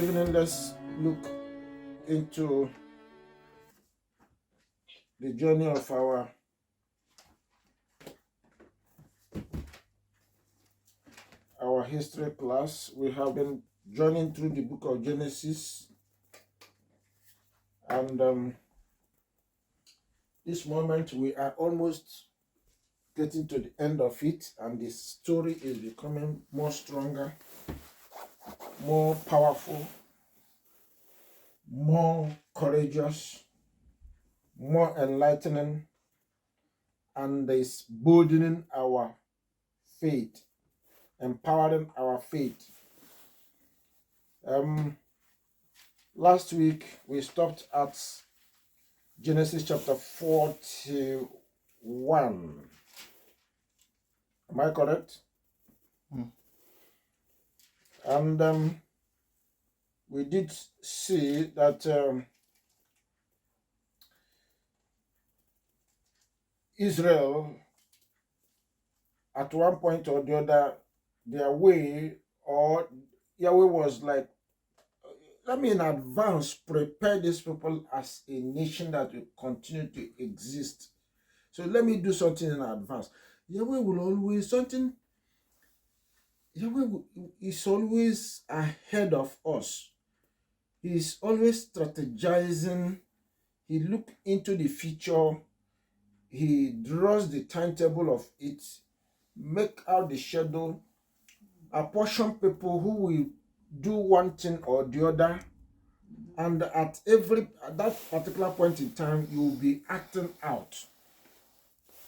evening, let's look into the journey of our history class. We have been journeying through the book of Genesis, and this moment we are almost getting to the end of it, and the story is becoming more stronger, more powerful, more courageous, more enlightening, and is boldening our faith, empowering our faith. Last week we stopped at Genesis chapter 41. Am I correct? And we did see that Israel, at one point or the other, their way, or Yahweh was like, let me in advance prepare these people as a nation that will continue to exist. So let me do something in advance. Yahweh will always Yahweh is always ahead of us. He is always strategizing. He looks into the future. He draws the timetable of it, make out the schedule, apportion people who will do one thing or the other, and at that particular point in time, you will be acting out,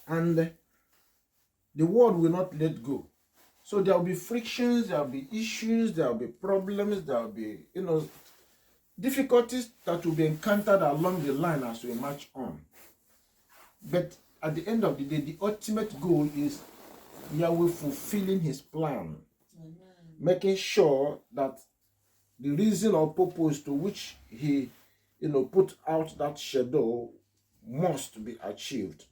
and the world will not let go. So there will be frictions, there will be issues, there will be problems, there will be difficulties that will be encountered along the line as we march on. But at the end of the day, the ultimate goal is Yahweh fulfilling his plan, making sure that the reason or purpose to which he put out that schedule must be achieved.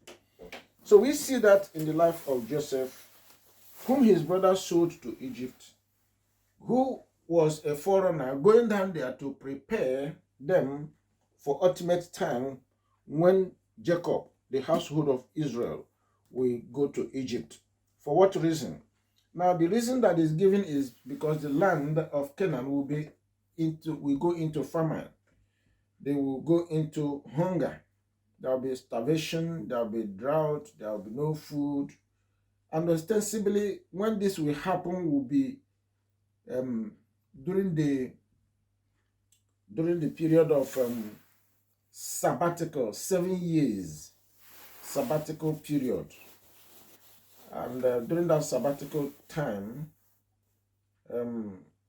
So we see that in the life of Joseph, whom his brother sold to Egypt, who was a foreigner going down there to prepare them for ultimate time when Jacob, the household of Israel, will go to Egypt. For what reason? Now, the reason that is given is because the land of Canaan will go into famine. They will go into hunger. There will be starvation, there will be drought, there will be no food. And ostensibly, when this will happen, will be during the period of sabbatical, 7 years sabbatical period. And during that sabbatical time,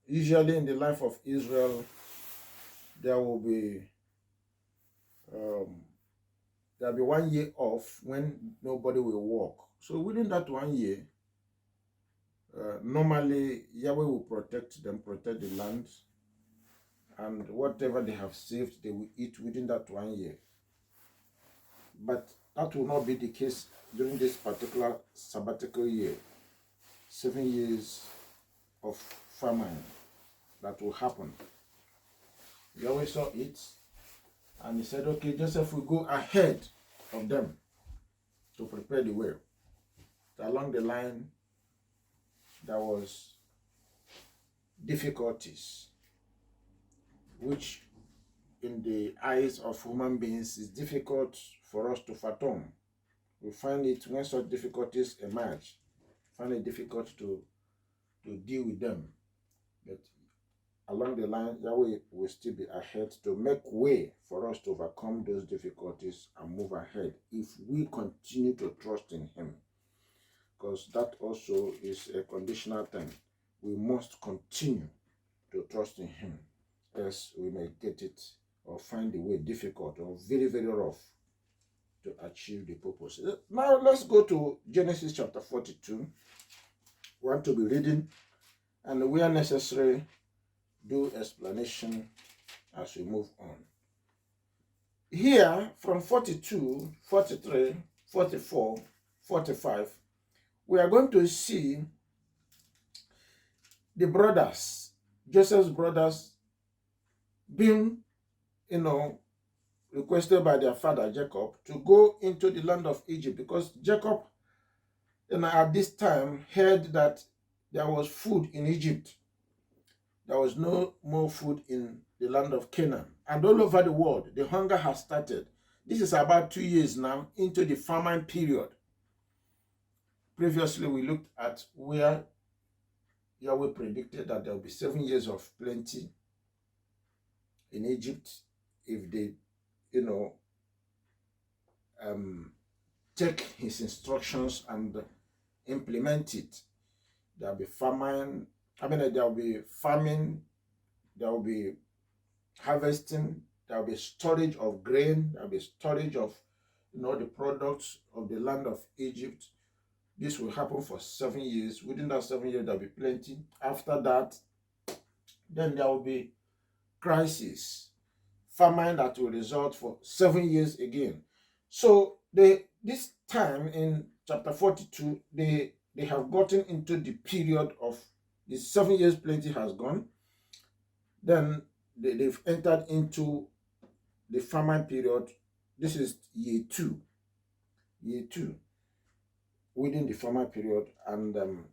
usually in the life of Israel, there will be 1 year off when nobody will work. So within that 1 year, normally Yahweh will protect them, protect the land, and whatever they have saved, they will eat within that 1 year. But that will not be the case during this particular sabbatical year. 7 years of famine that will happen. Yahweh saw it, and he said, okay, Joseph will go ahead of them to prepare the way. So along the line, there was difficulties, which in the eyes of human beings is difficult for us to fathom. We find it when such difficulties emerge, find it difficult to deal with them. But along the line, Yahweh will still be ahead to make way for us to overcome those difficulties and move ahead if we continue to trust in him. Because that also is a conditional thing. We must continue to trust in him, else we may get it or find the way difficult or very, very rough to achieve the purpose. Now let's go to Genesis chapter 42. We want to be reading, and where necessary, do explanation as we move on. Here, from 42, 43, 44, 45, we are going to see the brothers, Joseph's brothers, being, requested by their father Jacob to go into the land of Egypt, because Jacob, at this time, heard that there was food in Egypt. There was no more food in the land of Canaan. And all over the world, the hunger has started. This is about 2 years now into the famine period. Previously, we looked at where Yahweh predicted that there will be 7 years of plenty in Egypt if they, take his instructions and implement it. There will be famine. There will be famine. There will be harvesting. There will be storage of grain. There will be storage of, the products of the land of Egypt. This will happen for 7 years. Within that 7 years, there will be plenty. After that, then there will be crisis, famine that will result for 7 years again. So this time in chapter 42, they have gotten into the period of the 7 years plenty has gone. Then they've entered into the famine period. This is year 2. Within the famine period, and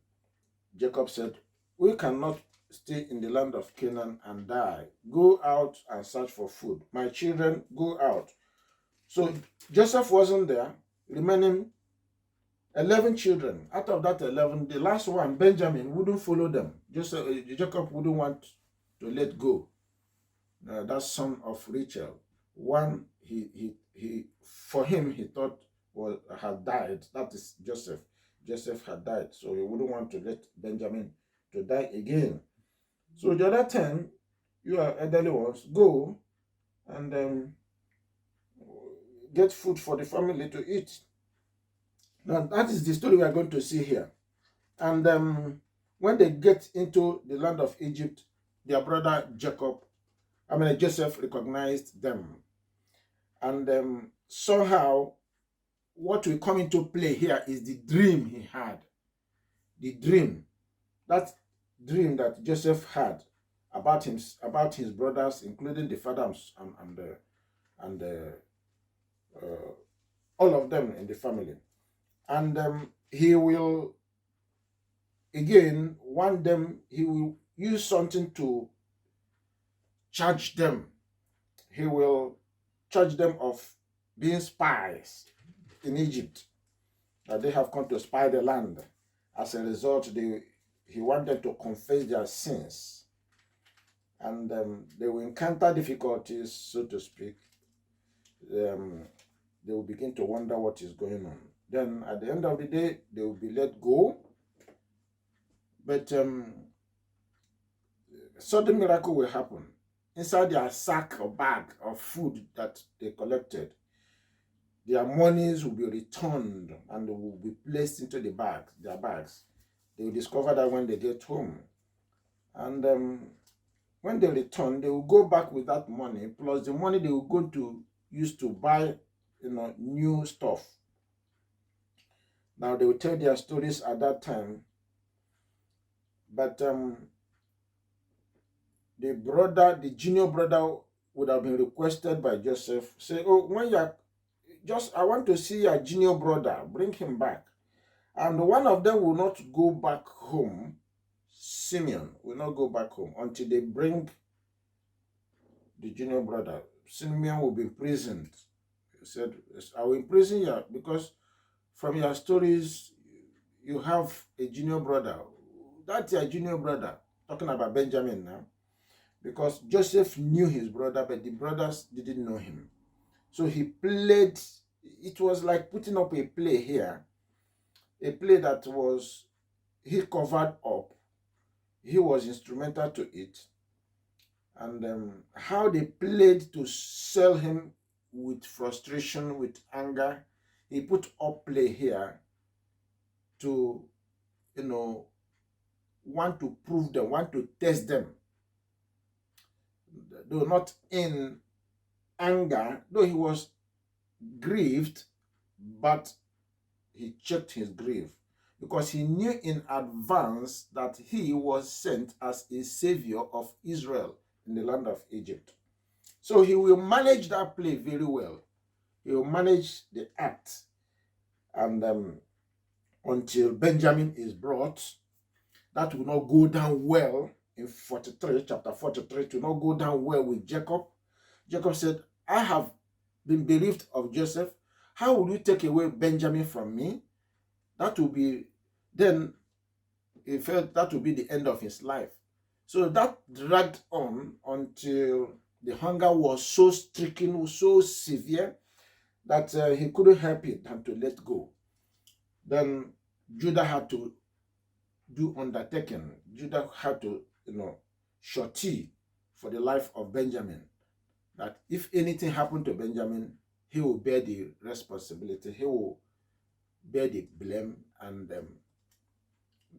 Jacob said, "We cannot stay in the land of Canaan and die. Go out and search for food. My children, go out." So Joseph wasn't there, remaining 11 children. Out of that 11, the last one, Benjamin, wouldn't follow them. Jacob wouldn't want to let go. That son of Rachel, one, he for him, he thought had died. That is Joseph. Joseph had died, so he wouldn't want to let Benjamin to die again. So the other 10, you are elderly ones, go and get food for the family to eat. Now that is the story we are going to see here. And when they get into the land of Egypt, their brother Joseph recognized them. And somehow, what will come into play here is the dream he had. That dream that Joseph had about his brothers, including the father and all of them in the family. And he will again want them. He will use something to charge them. He will charge them of being spies in Egypt, that they have come to spy the land. As a result, he wants them to confess their sins, and they will encounter difficulties, so to speak. They will begin to wonder what is going on. Then at the end of the day, they will be let go. But sudden miracle will happen. Inside their sack or bag of food that they collected, their monies will be returned and will be placed into their bags. They will discover that when they get home. And when they return, they will go back with that money, plus the money they will go to use to buy, new stuff. Now they will tell their stories at that time. But the junior brother would have been requested by Joseph, say, "Oh, when I want to see your junior brother, bring him back." And one of them will not go back home. Simeon will not go back home until they bring the junior brother. Simeon will be imprisoned. He said, "I will imprison you because from your stories, you have a junior brother." That's your junior brother, talking about Benjamin now. Because Joseph knew his brother, but the brothers didn't know him. So he played, it was like putting up a play here. A play that he covered up. He was instrumental to it. And how they played to sell him with frustration, with anger. He put up play here to, want to prove them, want to test them. Though not in anger, though he was grieved, but he checked his grief because he knew in advance that he was sent as a savior of Israel in the land of Egypt. So he will manage that play very well. He will manage the act, and until Benjamin is brought, that will not go down well in 43, chapter 43, to not go down well with Jacob. Jacob said, I have been bereaved of Joseph. How will you take away Benjamin from me? That will be, then he felt that would be the end of his life. So that dragged on until the hunger was so stricken, so severe, that he couldn't help it and to let go. Then Judah had to do undertaking. Judah had to, surety for the life of Benjamin, that if anything happened to Benjamin, he will bear the responsibility. He will bear the blame, and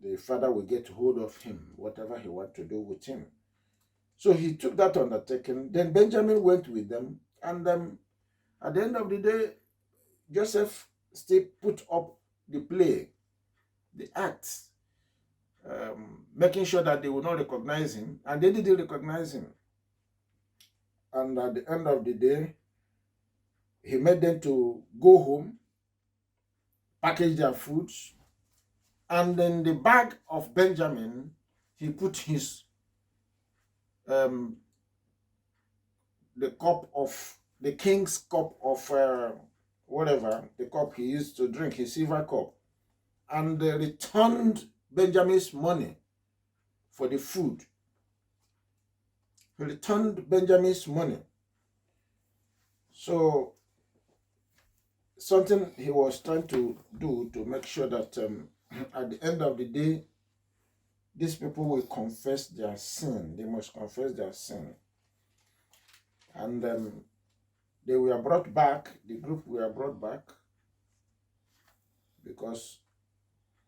the father will get hold of him, whatever he wants to do with him. So he took that undertaking. Then Benjamin went with them, and at the end of the day, Joseph still put up the play, the act, making sure that they would not recognize him, and they didn't recognize him. And at the end of the day, he made them to go home, package their foods, and in the bag of Benjamin, he put his the cup of the king's cup of whatever, the cup he used to drink, his silver cup, and they returned Benjamin's money for the food. He returned Benjamin's money. So something he was trying to do to make sure that at the end of the day, these people will confess their sin. They must confess their sin. And they were brought back, the group were brought back, because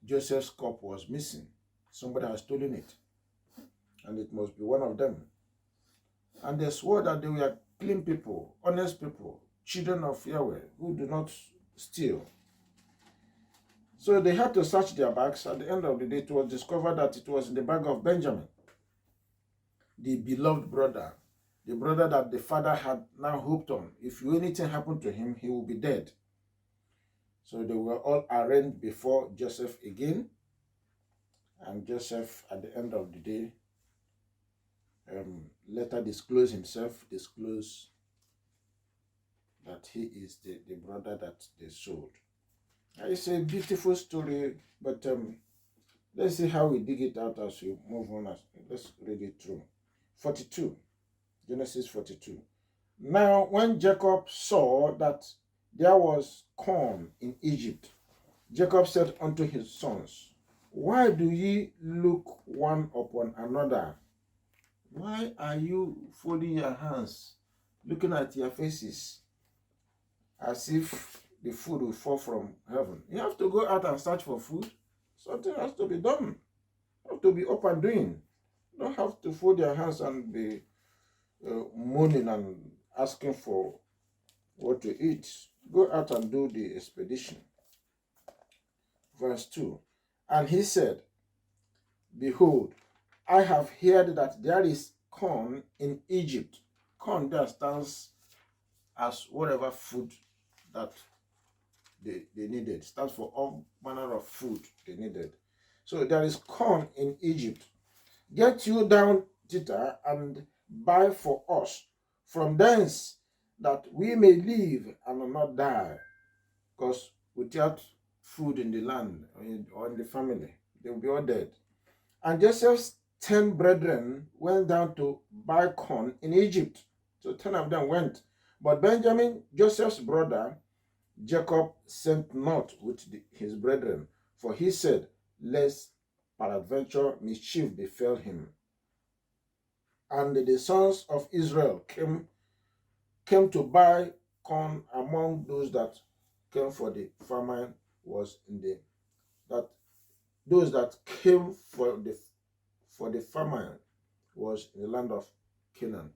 Joseph's cup was missing. Somebody has stolen it, and it must be one of them. And they swore that they were clean people, honest people, children of Yahweh, who do not steal. So they had to search their bags. At the end of the day, it was discovered that it was in the bag of Benjamin, the beloved brother, the brother that the father had now hoped on. If anything happened to him, he will be dead. So they were all arraigned before Joseph again. And Joseph, at the end of the day, later disclosed that he is the brother that they sold. It's a beautiful story, but let's see how we dig it out as we move on. Let's read it through. 42, Genesis 42. Now, when Jacob saw that there was corn in Egypt, Jacob said unto his sons, why do ye look one upon another? Why are you folding your hands, looking at your faces, as if the food will fall from heaven? You have to go out and search for food. Something has to be done. You have to be up and doing. You don't have to fold your hands and be moaning and asking for what to eat. Go out and do the expedition. Verse 2. And he said, behold, I have heard that there is corn in Egypt. Corn there stands as whatever food that they needed. It stands for all manner of food they needed. So there is corn in Egypt. Get you down thither and buy for us from thence, that we may live and not die. Because without food in the land or in the family, they will be all dead. And Joseph's 10 brethren went down to buy corn in Egypt. So 10 of them went. But Benjamin, Joseph's brother, Jacob, sent not with his brethren, for he said, lest peradventure mischief befell him. And the sons of Israel came to buy corn among those that came, for the famine was in the that those that came for the famine was in the land of Canaan.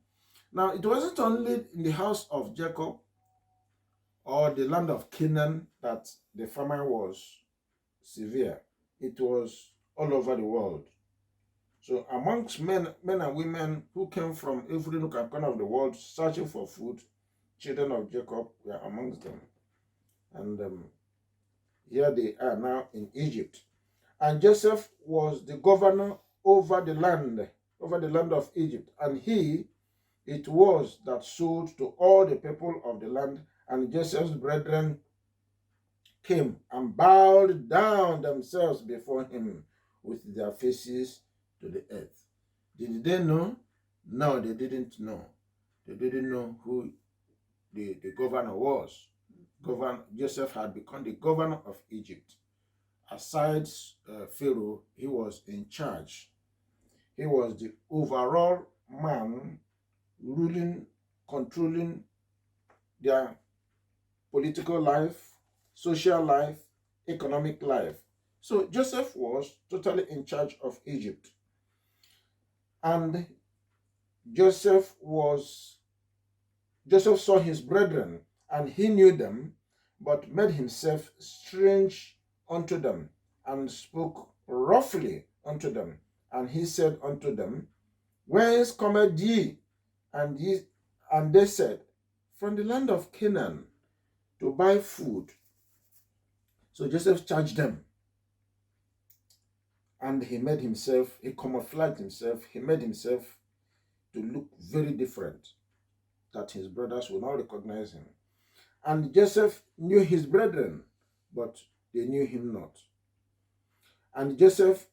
Now, it wasn't only in the house of Jacob or the land of Canaan that the famine was severe. It was all over the world. So amongst men and women who came from every nook and corner of the world searching for food, children of Jacob were amongst them. And here they are now in Egypt. And Joseph was the governor over the land of Egypt. And it was that sold to all the people of the land. And Joseph's brethren came and bowed down themselves before him with their faces to the earth. Did they know? No, they didn't know. They didn't know who the governor was. Joseph had become the governor of Egypt. Aside Pharaoh, he was in charge. He was the overall man ruling, controlling their political life, social life, economic life. So Joseph was totally in charge of Egypt. And Joseph saw his brethren, and he knew them, but made himself strange unto them, and spoke roughly unto them. And he said unto them, Whence cometh ye? And they said, From the land of Canaan, to buy food. So Joseph charged them, and he camouflaged himself, he made himself to look very different, that his brothers will not recognize him. And Joseph knew his brethren, but they knew him not. And Joseph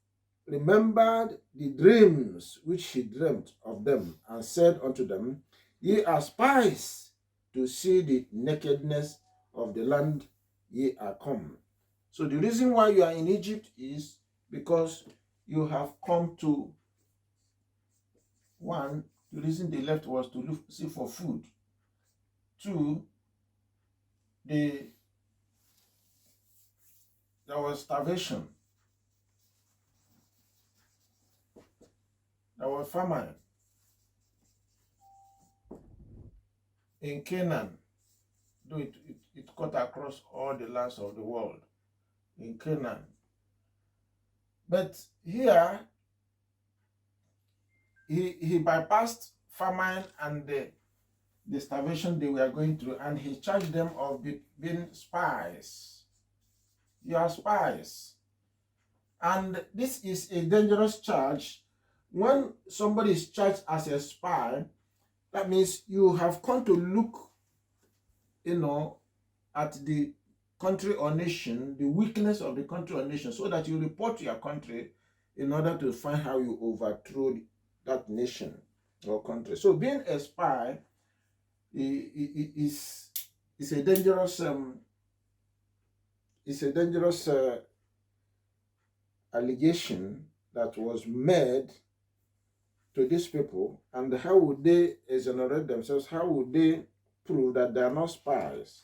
remembered the dreams which he dreamt of them, and said unto them, Ye are spies to see the nakedness of the land ye are come. So the reason why you are in Egypt is because you have come to, one, the reason they left was to see for food. Two, there was starvation. There was famine in Canaan, though it cut across all the lands of the world, in Canaan. But here, he bypassed famine and the starvation they were going through, and he charged them of being spies. You are spies. And this is a dangerous charge. When somebody is charged as a spy, that means you have come to look, at the country or nation, the weakness of the country or nation, so that you report to your country in order to find how you overthrow that nation or country. So being a spy is a dangerous allegation that was made to these people. And how would they exonerate themselves? How would they prove that they are not spies?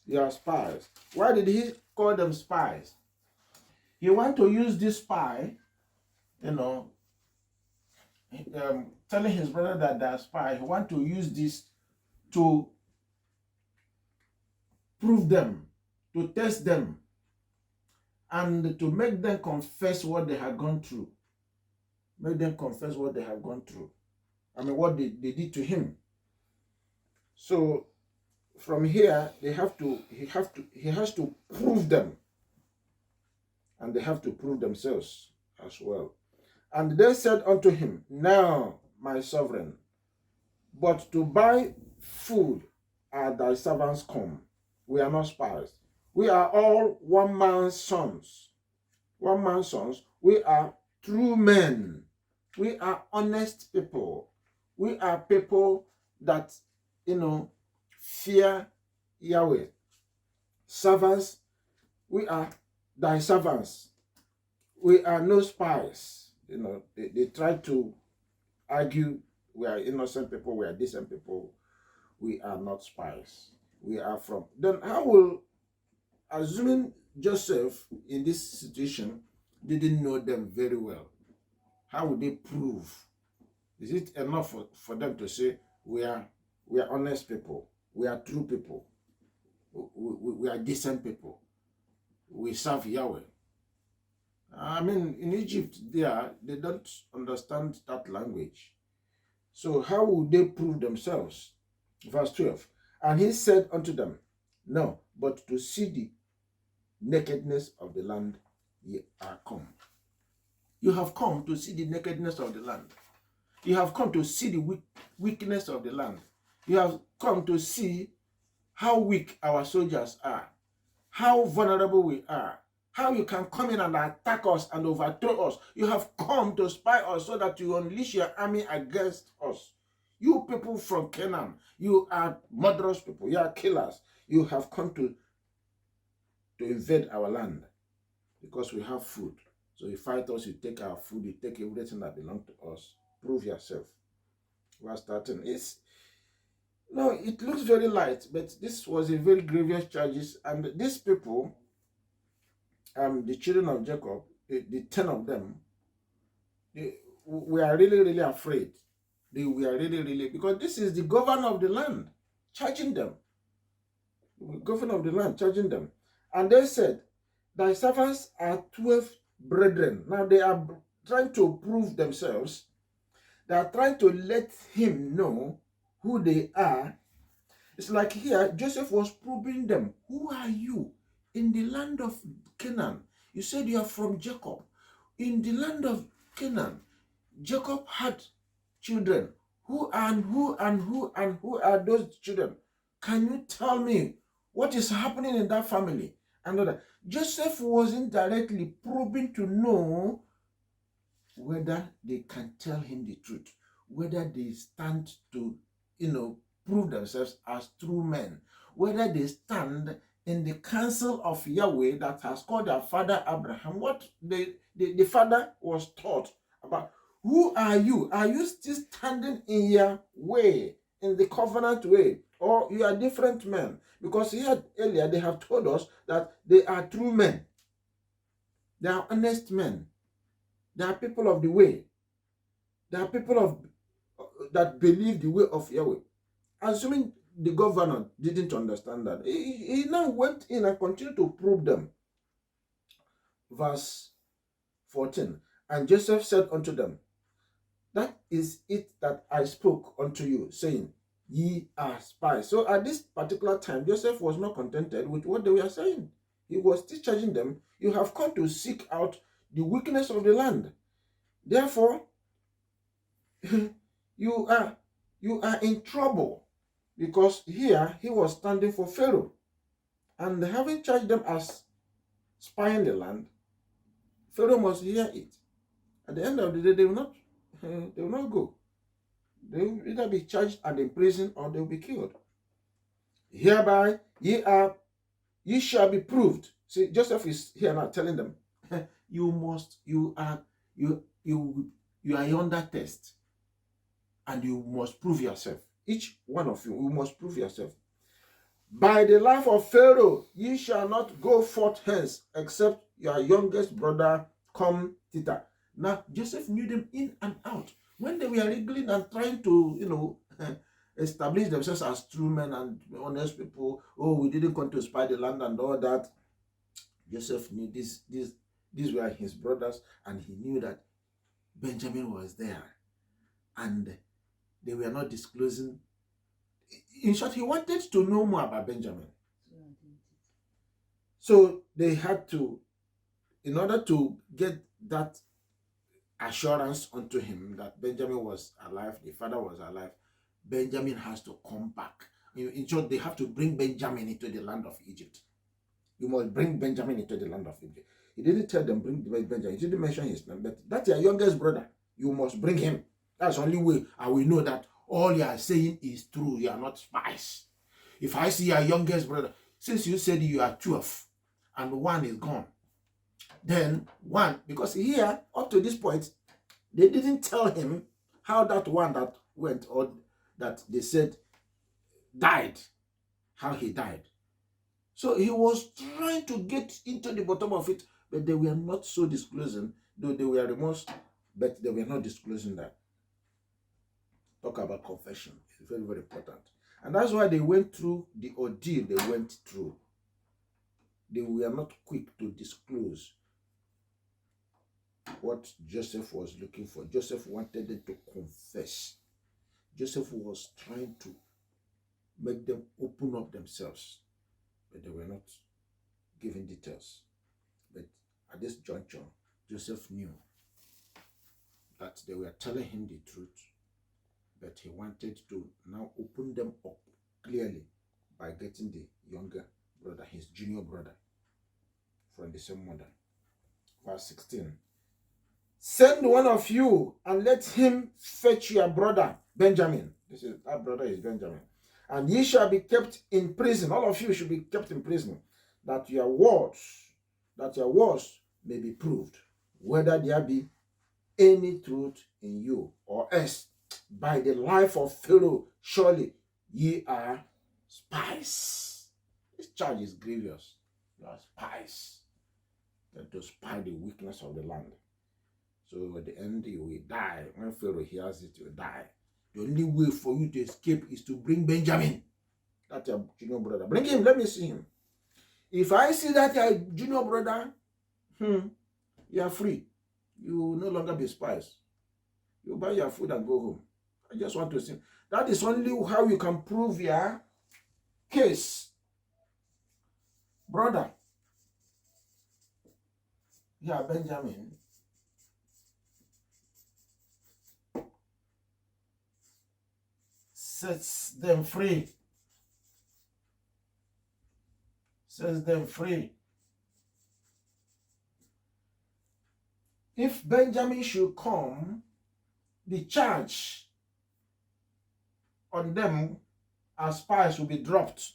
They are spies. Why did he call them spies? He want to use this spy, telling his brother that they are spies. He want to use this to prove them, to test them, and to make them confess what they have gone through. Make them confess what they have gone through. What they did to him. So from here, he has to prove them, and they have to prove themselves as well. And they said unto him, Now, my sovereign, but to buy food are thy servants come. We are not spies. We are all one man's sons. One man's sons. We are true men. We are honest people. We are people that, fear Yahweh. Servants, we are thy servants. We are no spies. They try to argue we are innocent people, we are decent people. We are not spies. We are from. Then how will, assuming Joseph in this situation didn't know them very well, how would they prove? Is it enough for them to say we are honest people, we are true people, we are decent people, we serve Yahweh? I mean, in Egypt, they don't understand that language. So how would they prove themselves? Verse 12. And he said unto them, no, but to see the nakedness of the land ye are come. You have come to see the nakedness of the land. You have come to see the weakness of the land. You have come to see how weak our soldiers are, how vulnerable we are, how you can come in and attack us and overthrow us. You have come to spy us so that you unleash your army against us. You people from Canaan, you are murderous people, you are killers. You have come to invade our land because we have food. So you fight us, you take our food, you take everything that belongs to us. Prove yourself. Verse 13. It looks very light, but this was a very grievous charges. And these people, the children of Jacob, the 10 of them, we are really, really afraid. We are really, really, because this is the governor of the land charging them. The governor of the land charging them. And they said, thy servants are 12 brethren. Now they are trying to prove themselves. They are trying to let him know who they are. It's like here, Joseph was proving them. Who are you? In the land of Canaan, you said you are from Jacob. In the land of Canaan, Jacob had children. Who are those children? Can you tell me what is happening in that family? And Joseph was indirectly probing to know whether they can tell him the truth, whether they stand to, prove themselves as true men, whether they stand in the counsel of Yahweh that has called their father Abraham. What the father was taught about. Who are you? Are you still standing in your way, in the covenant way, or you are different men? Because here earlier they have told us that they are true men. They are honest men. They are people of the way. They are people that believe the way of Yahweh. Assuming the governor didn't understand that, he now went in and continued to prove them. Verse 14. And Joseph said unto them, that is it that I spoke unto you, saying, ye are spies. So at this particular time, Joseph was not contented with what they were saying. He was still charging them, you have come to seek out the weakness of the land. Therefore, you are in trouble. Because here he was standing for Pharaoh. And having charged them as spying the land, Pharaoh must hear it. At the end of the day, they will not go. They will either be charged and imprisoned or they will be killed. Hereby ye shall be proved. See, Joseph is here now telling them, you are under test, and you must prove yourself. Each one of you must prove yourself. By the life of Pharaoh, ye shall not go forth hence, except your youngest brother come thither. Now, Joseph knew them in and out. When they were wriggling and trying to, establish themselves as true men and honest people, we didn't come to spy the land and all that, Joseph knew these were his brothers, and he knew that Benjamin was there. And they were not disclosing. In short, he wanted to know more about Benjamin. So they had to, in order to get that assurance unto him that Benjamin was alive, the father was alive, Benjamin has to come back. In short, they have to bring Benjamin into the land of Egypt. You must bring Benjamin into the land of Egypt. He didn't tell them bring Benjamin. He didn't mention his name, but that's your youngest brother. You must bring him. That's the only way I will know that all you are saying is true. You are not spies. If I see your youngest brother, since you said you are 12 and one is gone, then one, because here, up to this point, they didn't tell him how that one that went, or that they said died, how he died. So he was trying to get into the bottom of it, but they were not so disclosing, though they were remorse, but they were not disclosing that. Talk about confession. It's very, very important. And that's why they went through the ordeal they went through. They were not quick to disclose what Joseph was looking for. Joseph wanted them to confess. Joseph was trying to make them open up themselves, but they were not giving details. But at this juncture, Joseph knew that they were telling him the truth, but he wanted to now open them up clearly by getting the younger brother, his junior brother, from the same mother. Verse 16. Send one of you and let him fetch your brother Benjamin. That brother is Benjamin. And ye shall be kept in prison. All of you should be kept in prison, that your words may be proved, whether there be any truth in you, or else by the life of Pharaoh, surely ye are spies. This charge is grievous. You are spies. That to spy the weakness of the land. So at the end, you will die. When Pharaoh hears it, you will die. The only way for you to escape is to bring Benjamin. That's your junior brother. Bring him. Let me see him. If I see that your junior brother, you are free. You will no longer be spies. You buy your food and go home. I just want to see. That is only how you can prove your case. Brother. Yeah, Benjamin. Sets them free. Sets them free. If Benjamin should come, the charge on them as spies will be dropped.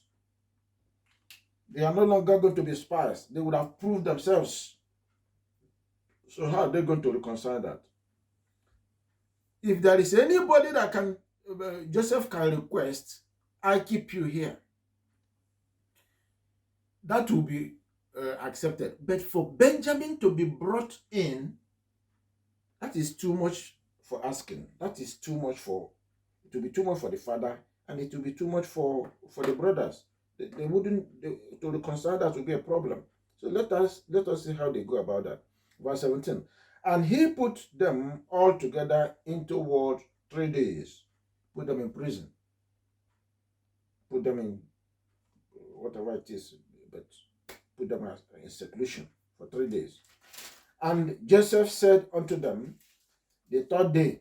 They are no longer going to be spies. They would have proved themselves. So how are they going to reconcile that? If there is anybody that can, Joseph can request, I keep you here, that will be accepted. But for Benjamin to be brought in, that is too much for asking. That is too much for, it will be too much for the father, and it will be too much for the brothers. They wouldn't, to reconcile that will be a problem. So let us see how they go about that. Verse 17. And he put them all together into ward 3 days. Put them in prison. Put them in whatever it is, but put them in seclusion for 3 days. And Joseph said unto them the 3rd day,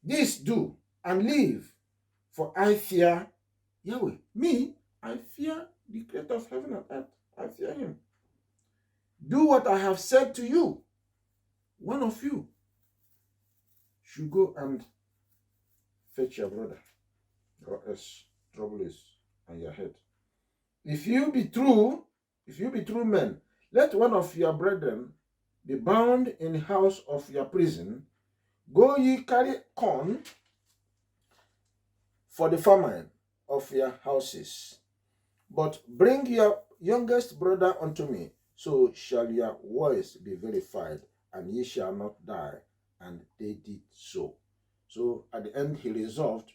this do, and leave, for I fear Yahweh. Me, I fear the creator of heaven and earth. I fear him. Do what I have said to you. One of you should go and fetch your brother, or else trouble is on your head. If you be true men, let one of your brethren be bound in the house of your prison. Go ye carry corn for the famine of your houses, but bring your youngest brother unto me, so shall your voice be verified, and ye shall not die. And they did so. So at the end, he resolved,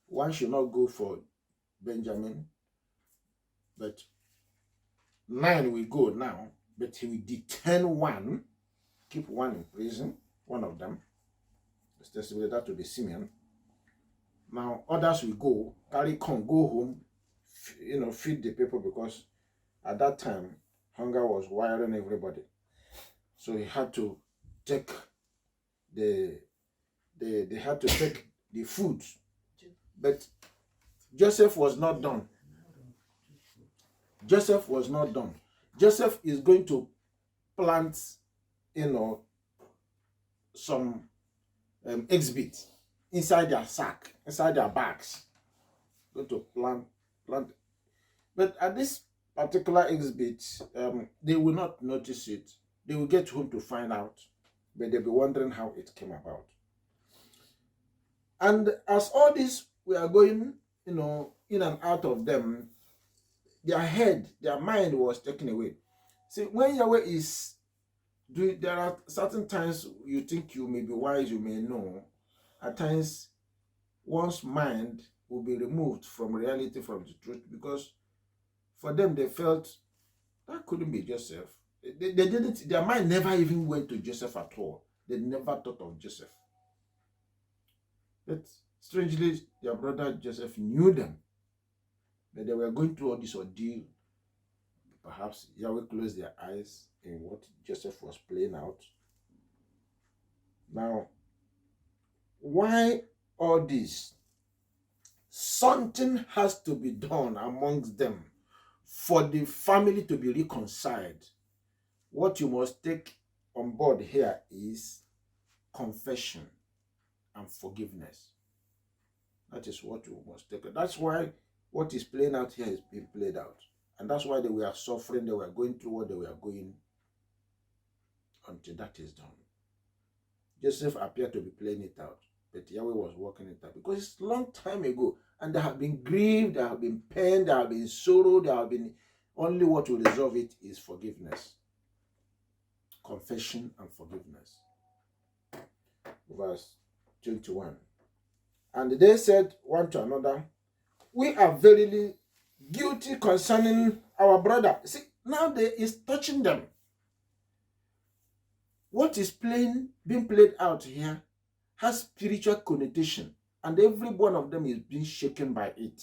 one should not go for Benjamin, but 9 will go now, but he will detain one, keep one in prison, one of them. Especially that to be Simeon. Now others will go, carry corn, go home, feed the people, because at that time hunger was wiring everybody. So he had to take they had to take the food. But Joseph was not done. Joseph was not done. Joseph is going to plant, some exhibit inside their sack, inside their bags. Going to plant. But at this particular exhibit, they will not notice it. They will get home to find out, but they'll be wondering how it came about. And as all this we are going, in and out of them, their mind was taken away. See, when Yahweh is doing, there are certain times you think you may be wise, you may know. At times, one's mind will be removed from reality, from the truth, because for them they felt that couldn't be Joseph. They didn't, their mind never even went to Joseph at all. They never thought of Joseph. But strangely, their brother Joseph knew them. But they were going through all this ordeal. Perhaps Yahweh closed their eyes in what Joseph was playing out. Now, why all this? Something has to be done amongst them for the family to be reconciled. What you must take on board here is confession and forgiveness. That is what you must take. That's why what is playing out here is being played out. And that's why they were suffering, they were going through what they were going until that is done. Joseph appeared to be playing it out, but Yahweh was working it out because it's a long time ago, and they have been grieved, they have been pained, there have been sorrow, there have been, only what will resolve it is forgiveness. Confession and forgiveness. Verse 21. And they said one to another, we are verily guilty concerning our brother. See, now there is touching them. What is being played out here has spiritual connotation, and every one of them is being shaken by it.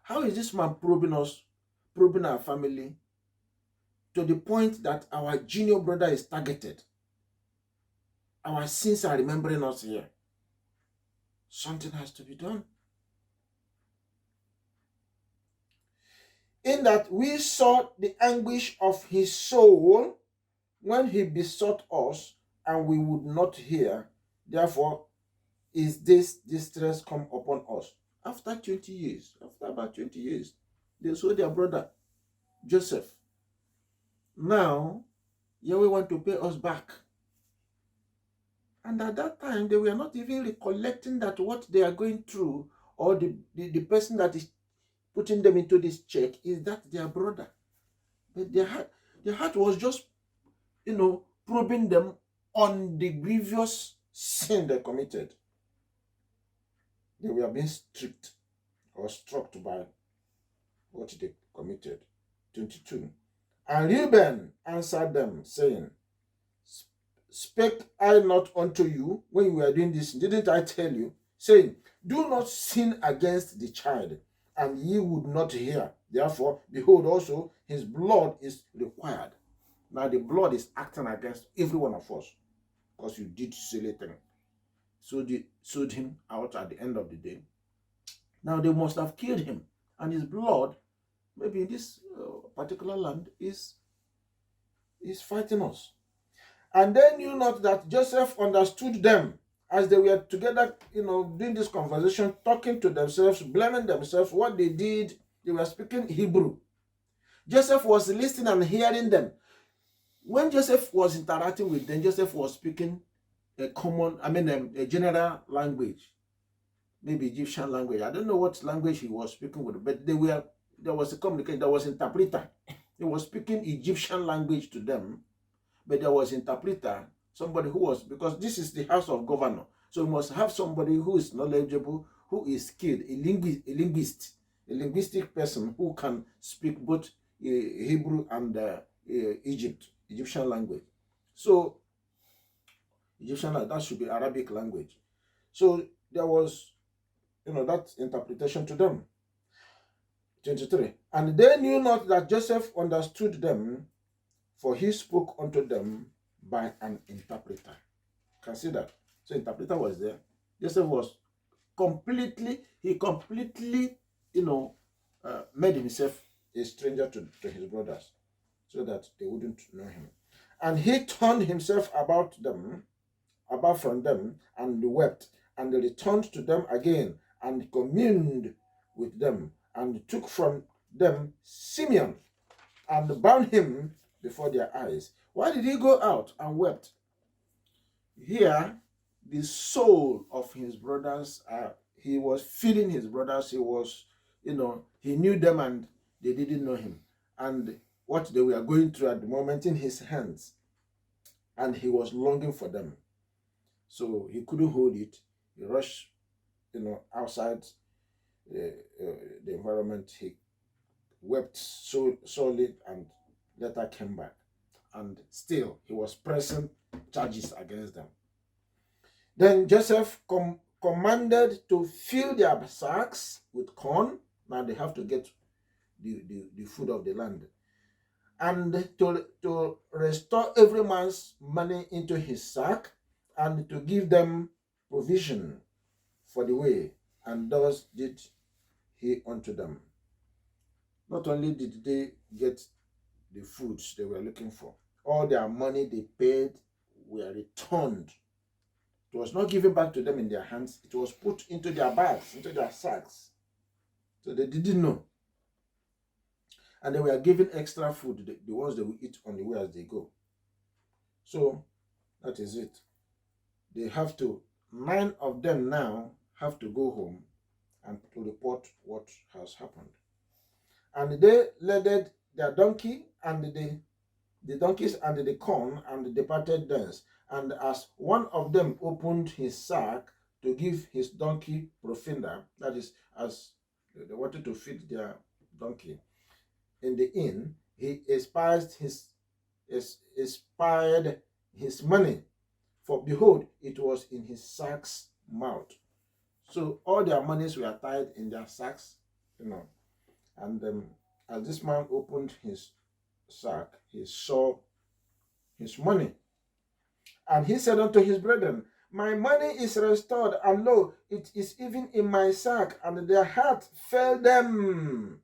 How is this man probing us, probing our family, to the point that our junior brother is targeted? Our sins are remembering us here. Something has to be done. In that we saw the anguish of his soul when he besought us, and we would not hear. Therefore is this distress come upon us. After 20 years, after about 20 years, they saw their brother Joseph. Now Yahweh want to pay us back. And at that time, they were not even recollecting that what they are going through, or the person that is putting them into this check, is that their brother. But their heart was just, probing them on the grievous sin they committed. They were being strict or struck by what they committed. 22. And Reuben answered them, saying, spake I not unto you when you were doing this? Didn't I tell you, saying, do not sin against the child, and ye would not hear. Therefore, behold, also his blood is required. Now the blood is acting against every one of us, because you did silly thing. So they sold him out at the end of the day. Now they must have killed him, and his blood, maybe in this particular land, is fighting us. And they knew not that Joseph understood them as they were together, doing this conversation, talking to themselves, blaming themselves, what they did. They were speaking Hebrew. Joseph was listening and hearing them. When Joseph was interacting with them, Joseph was speaking a general language, maybe Egyptian language. I don't know what language he was speaking with, but there was a communication, there was an interpreter. He was speaking Egyptian language to them, but there was an interpreter, somebody who was, because this is the house of governor, so we must have somebody who is knowledgeable, who is skilled, a linguistic person who can speak both Hebrew and Egyptian language. So Egyptian, that should be Arabic language. So there was, that interpretation to them. 23. And they knew not that Joseph understood them, for he spoke unto them by an interpreter. Consider. So interpreter was there. Joseph was completely, made himself a stranger to his brothers, so that they wouldn't know him. And he turned himself about from them, and wept, and returned to them again, and communed with them, and took from them Simeon, and bound him before their eyes. Why did he go out and wept? Here, the soul of his brothers, he was feeling his brothers. He was, he knew them and they didn't know him. And what they were going through at the moment in his hands. And he was longing for them. So he couldn't hold it. He rushed, outside the environment. He wept so sorely and letter came back. And still, he was pressing charges against them. Then Joseph commanded to fill their sacks with corn. Now they have to get the food of the land. And to restore every man's money into his sack, and to give them provision for the way. And thus did he unto them. Not only did they get the foods they were looking for, all their money they paid were returned. It was not given back to them in their hands. It was put into their bags, into their sacks. So they didn't know. And they were given extra food, the ones they will eat on the way as they go. So that is it. They have to, 9 of them now have to go home and to report what has happened. And they laded their donkey and the donkeys and the corn and departed thence. And as one of them opened his sack to give his donkey provender, that is, as they wanted to feed their donkey in the inn, he espied his money, for behold, it was in his sack's mouth. So all their monies were tied in their sacks, and as this man opened his sack, he saw his money. And he said unto his brethren, my money is restored, and lo, it is even in my sack. And their heart failed them.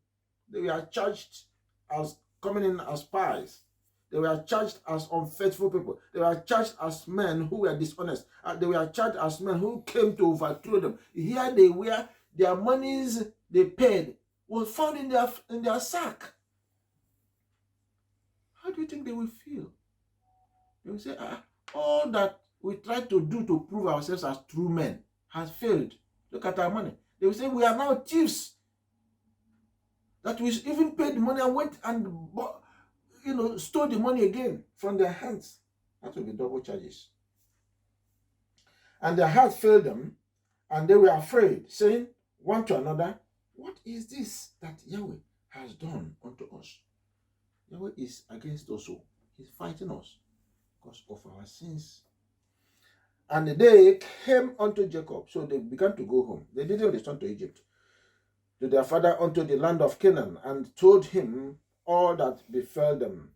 They were charged as coming in as spies. They were charged as unfaithful people. They were charged as men who were dishonest. And they were charged as men who came to overthrow them. Here they were, their monies they paid was found in their sack. How do you think they will feel? They will say, all that we try to do to prove ourselves as true men has failed. Look at our money. They will say, we are now thieves. That we even paid the money and went and stole the money again from their hands. That will be double charges. And their heart failed them, and they were afraid, saying one to another, what is this that Yahweh has done unto us? Yahweh is against us. He's fighting us because of our sins. And they came unto Jacob. So they began to go home. They didn't return to Egypt, to their father unto the land of Canaan, and told him all that befell them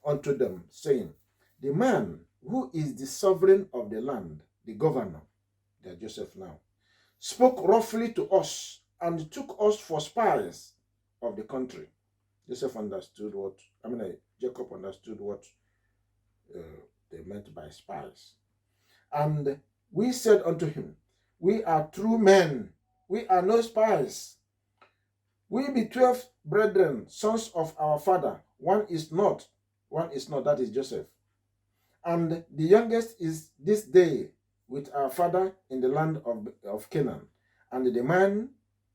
unto them, saying, the man who is the sovereign of the land, the governor, that Joseph now, spoke roughly to us and took us for spies of the country. Jacob understood what they meant by spies. And we said unto him, we are true men, we are no spies. We be 12 brethren, sons of our father. One is not, that is Joseph. And the youngest is this day with our father in the land of Canaan. And the man,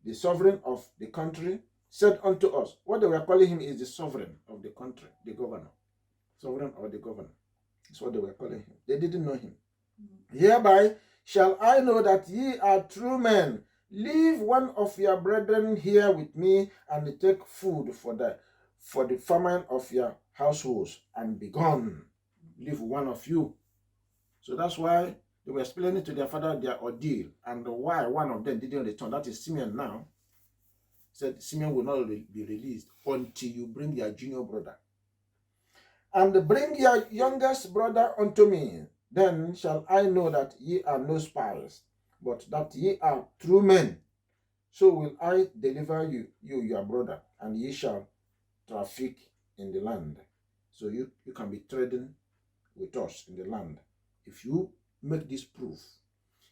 the sovereign of the country, said unto us, what they were calling him is the sovereign of the country, the governor. Sovereign or the governor. That's what they were calling him. They didn't know him. Hereby shall I know that ye are true men. Leave one of your brethren here with me, and take food for the famine of your households, and be gone. Leave one of you. So that's why they were explaining to their father their ordeal, and why one of them didn't return. That is Simeon now. Said Simeon will not be released until you bring your junior brother. And bring your youngest brother unto me. Then shall I know that ye are no spies, but that ye are true men. So will I deliver you your brother, and ye shall traffic in the land. So you can be trading with us in the land. If you make this proof,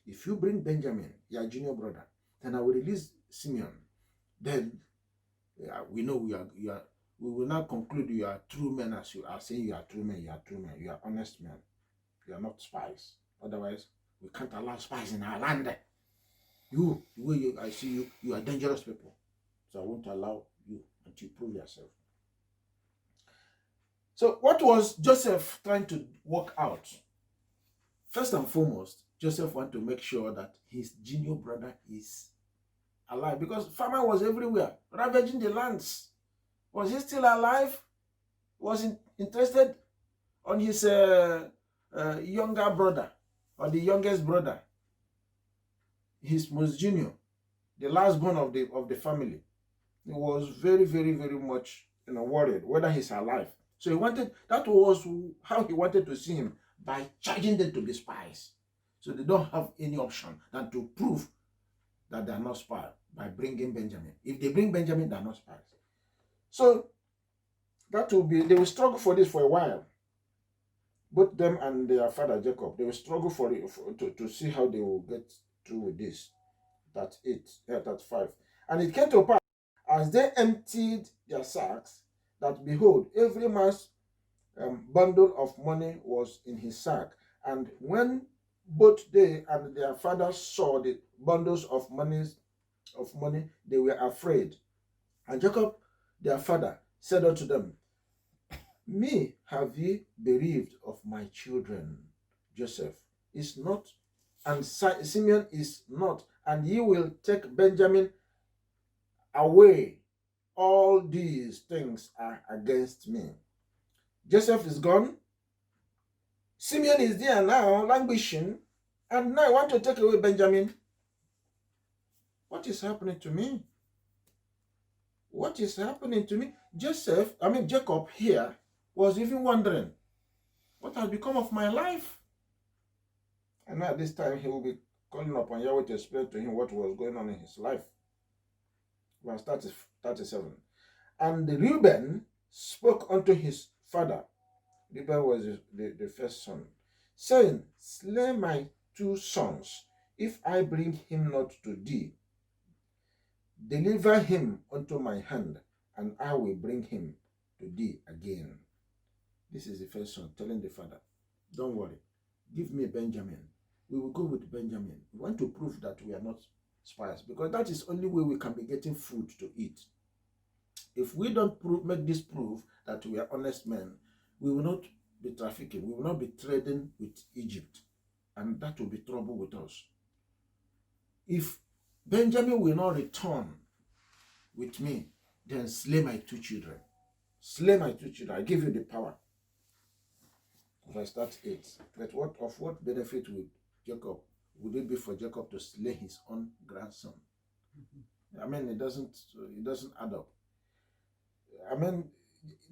if you bring Benjamin, your junior brother, then I will release Simeon. Then we know we will not conclude you are true men, as you are saying you are true men, you are true men, you are honest men. You are not spies. Otherwise, we can't allow spies in our land. The way I see you, you are dangerous people. So I won't allow you until you prove yourself. So what was Joseph trying to work out? First and foremost, Joseph wanted to make sure that his junior brother is alive, because famine was everywhere, ravaging the lands. Was he still alive? was interested on his younger brother, or the youngest brother, his most junior, the last born of the family. He was very, very, very much worried whether he's alive. So he wanted, that was how he wanted to see him, by charging them to be spies. So they don't have any option than to prove that they are not spies by bringing Benjamin. If they bring Benjamin, they are not spies. So that will be, they will struggle for this for a while. Both them and their father Jacob, they will struggle for it, to see how they will get through with this. That's 8, that's 5. And it came to pass, as they emptied their sacks, that behold, every man's bundle of money was in his sack. And when both they and their father saw the bundles of money, they were afraid. And Jacob, their father, said unto them, Me have ye bereaved of my children. Joseph is not, and Simeon is not, and ye will take Benjamin away. All these things are against me. Joseph is gone. Simeon is there now, languishing, and now I want to take away Benjamin. What is happening to me? What is happening to me? Jacob here was even wondering, what has become of my life? And at this time, he will be calling upon Yahweh to explain to him what was going on in his life. Verse 37. And Reuben spoke unto his father. Reuben was the first son, saying, Slay my 2 sons, if I bring him not to thee. Deliver him unto my hand, and I will bring him to thee again. This is the first son telling the father, don't worry, give me Benjamin. We will go with Benjamin. We want to prove that we are not spies, because that is the only way we can be getting food to eat. If we don't make this proof that we are honest men, we will not be trafficking. We will not be trading with Egypt, and that will be trouble with us. If Benjamin will not return with me, then slay my 2 children. Slay my 2 children. I give you the power. Verse 8. But what benefit would it be for Jacob to slay his own grandson? It doesn't add up.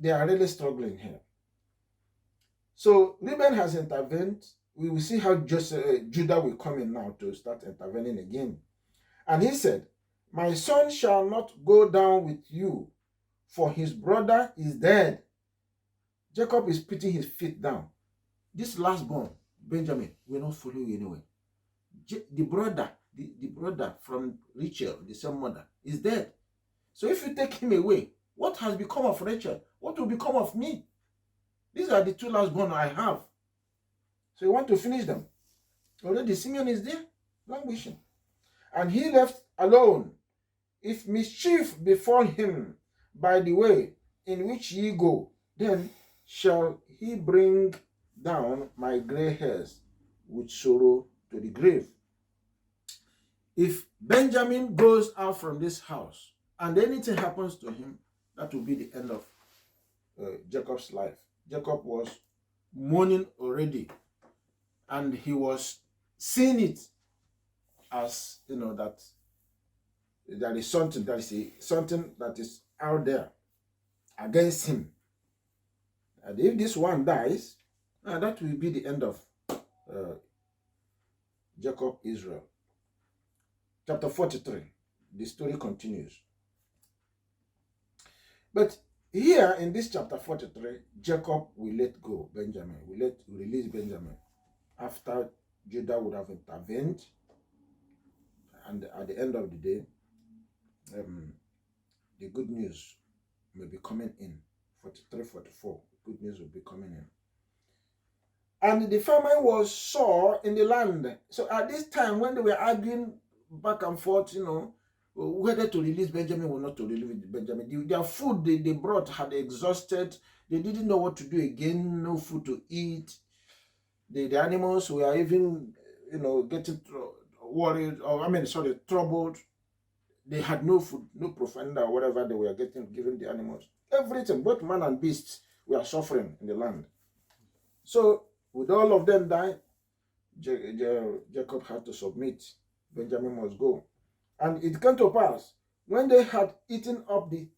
They are really struggling here. So Reuben has intervened. We will see how Judah will come in now to start intervening again. And he said, My son shall not go down with you, for his brother is dead. Jacob is putting his feet down. This last born, Benjamin, will not follow you anywhere. The brother from Rachel, the same mother, is dead. So if you take him away, what has become of Rachel? What will become of me? These are the 2 last born I have. So you want to finish them. Already Simeon is there, languishing. And he left alone. If mischief befall him by the way in which ye go, then shall he bring down my gray hairs with sorrow to the grave. If Benjamin goes out from this house and anything happens to him, that will be the end of Jacob's life. Jacob was mourning already, and he was seeing it as, that there is something that is out there against him. And if this one dies, that will be the end of Jacob, Israel. Chapter 43, the story continues. But here in this chapter 43, Jacob will let go Benjamin, will release Benjamin after Judah would have intervened. And at the end of the day, the good news may be coming in. 43, 44, good news will be coming in. And the famine was sore in the land. So at this time, when they were arguing back and forth, whether to release Benjamin or not to release Benjamin, their food they brought had exhausted. They didn't know what to do again, no food to eat. The animals were even, getting worried, troubled. They had no food, no profender or whatever they were giving the animals. Everything, both man and beast, we are suffering in the land. So, with all of them dying, Jacob had to submit. Benjamin must go. And it came to pass, when they had eaten up the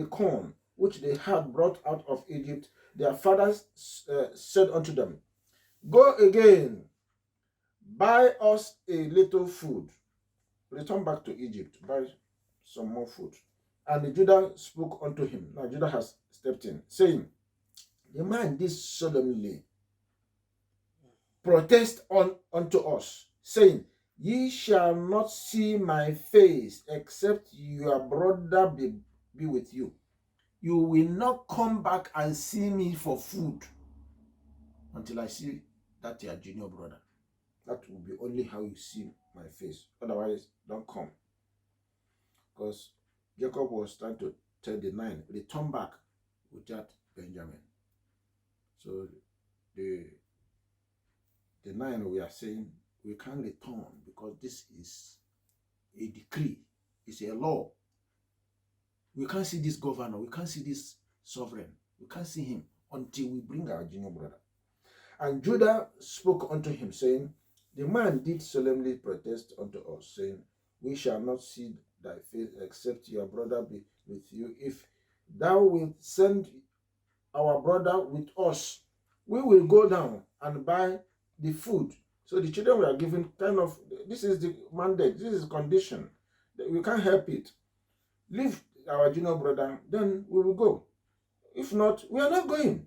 corn which they had brought out of Egypt, their fathers said unto them, Go again, buy us a little food. Return back to Egypt, buy some more food. And Judah spoke unto him. Now Judah has stepped in, saying, The man did solemnly protest unto us, saying, Ye shall not see my face, except your brother be with you. You will not come back and see me for food until I see that your junior brother. That will be only how you see my face. Otherwise, don't come. Because Jacob was trying to tell the 9, return back without Benjamin. So the 9, we are saying, we can't return because this is a decree. It's a law. We can't see this governor. We can't see this sovereign. We can't see him until we bring our junior brother. And Judah spoke unto him, saying, The man did solemnly protest unto us, saying, We shall not see thy face, except your brother be with you. If thou wilt send our brother with us, we will go down and buy the food. So the children were given kind of, this is the mandate, this is the condition. We can't help it. Leave our junior brother, then we will go. If not, we are not going.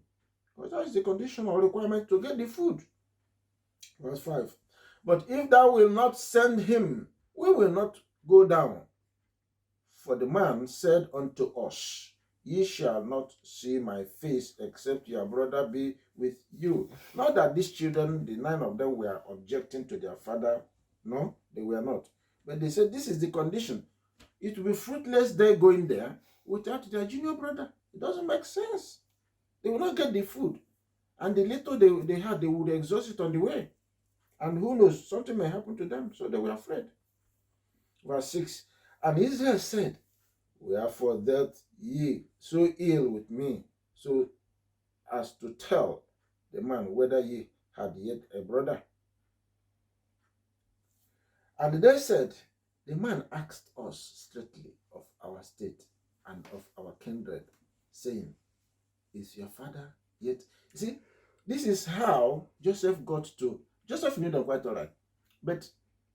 Because that is the condition or requirement to get the food. Verse 5. But if thou wilt not send him, we will not go down. For the man said unto us, Ye shall not see my face, except your brother be with you. Not that these children, the 9 of them, were objecting to their father. No, they were not. But they said, this is the condition. It will be fruitless they going there without their junior brother. It doesn't make sense. They will not get the food. And the little they had, they would exhaust it on the way. And who knows, something may happen to them. So they were afraid. Verse 6. And Israel said, Wherefore dealt ye so ill with me, so as to tell the man whether ye had yet a brother? And they said, The man asked us straightly of our state and of our kindred, saying, Is your father yet? You see, this is how Joseph got to. Joseph knew them quite all right. But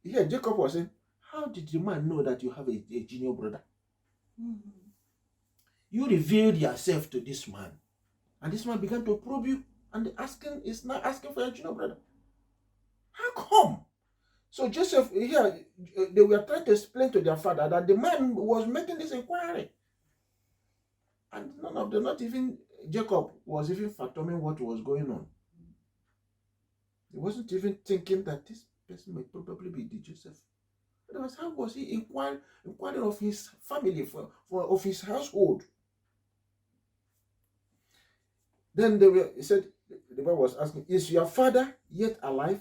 here Jacob was saying, How did the man know that you have a junior brother? Mm-hmm. You revealed yourself to this man. And this man began to probe you. And is now asking for your junior brother. How come? So Joseph, here, they were trying to explain to their father that the man was making this inquiry. And none of them, not even Jacob, was even fathoming what was going on. He wasn't even thinking that this person might probably be the Joseph. Otherwise, how was he inquiring of his family, of his household? Then he said, the boy was asking, Is your father yet alive?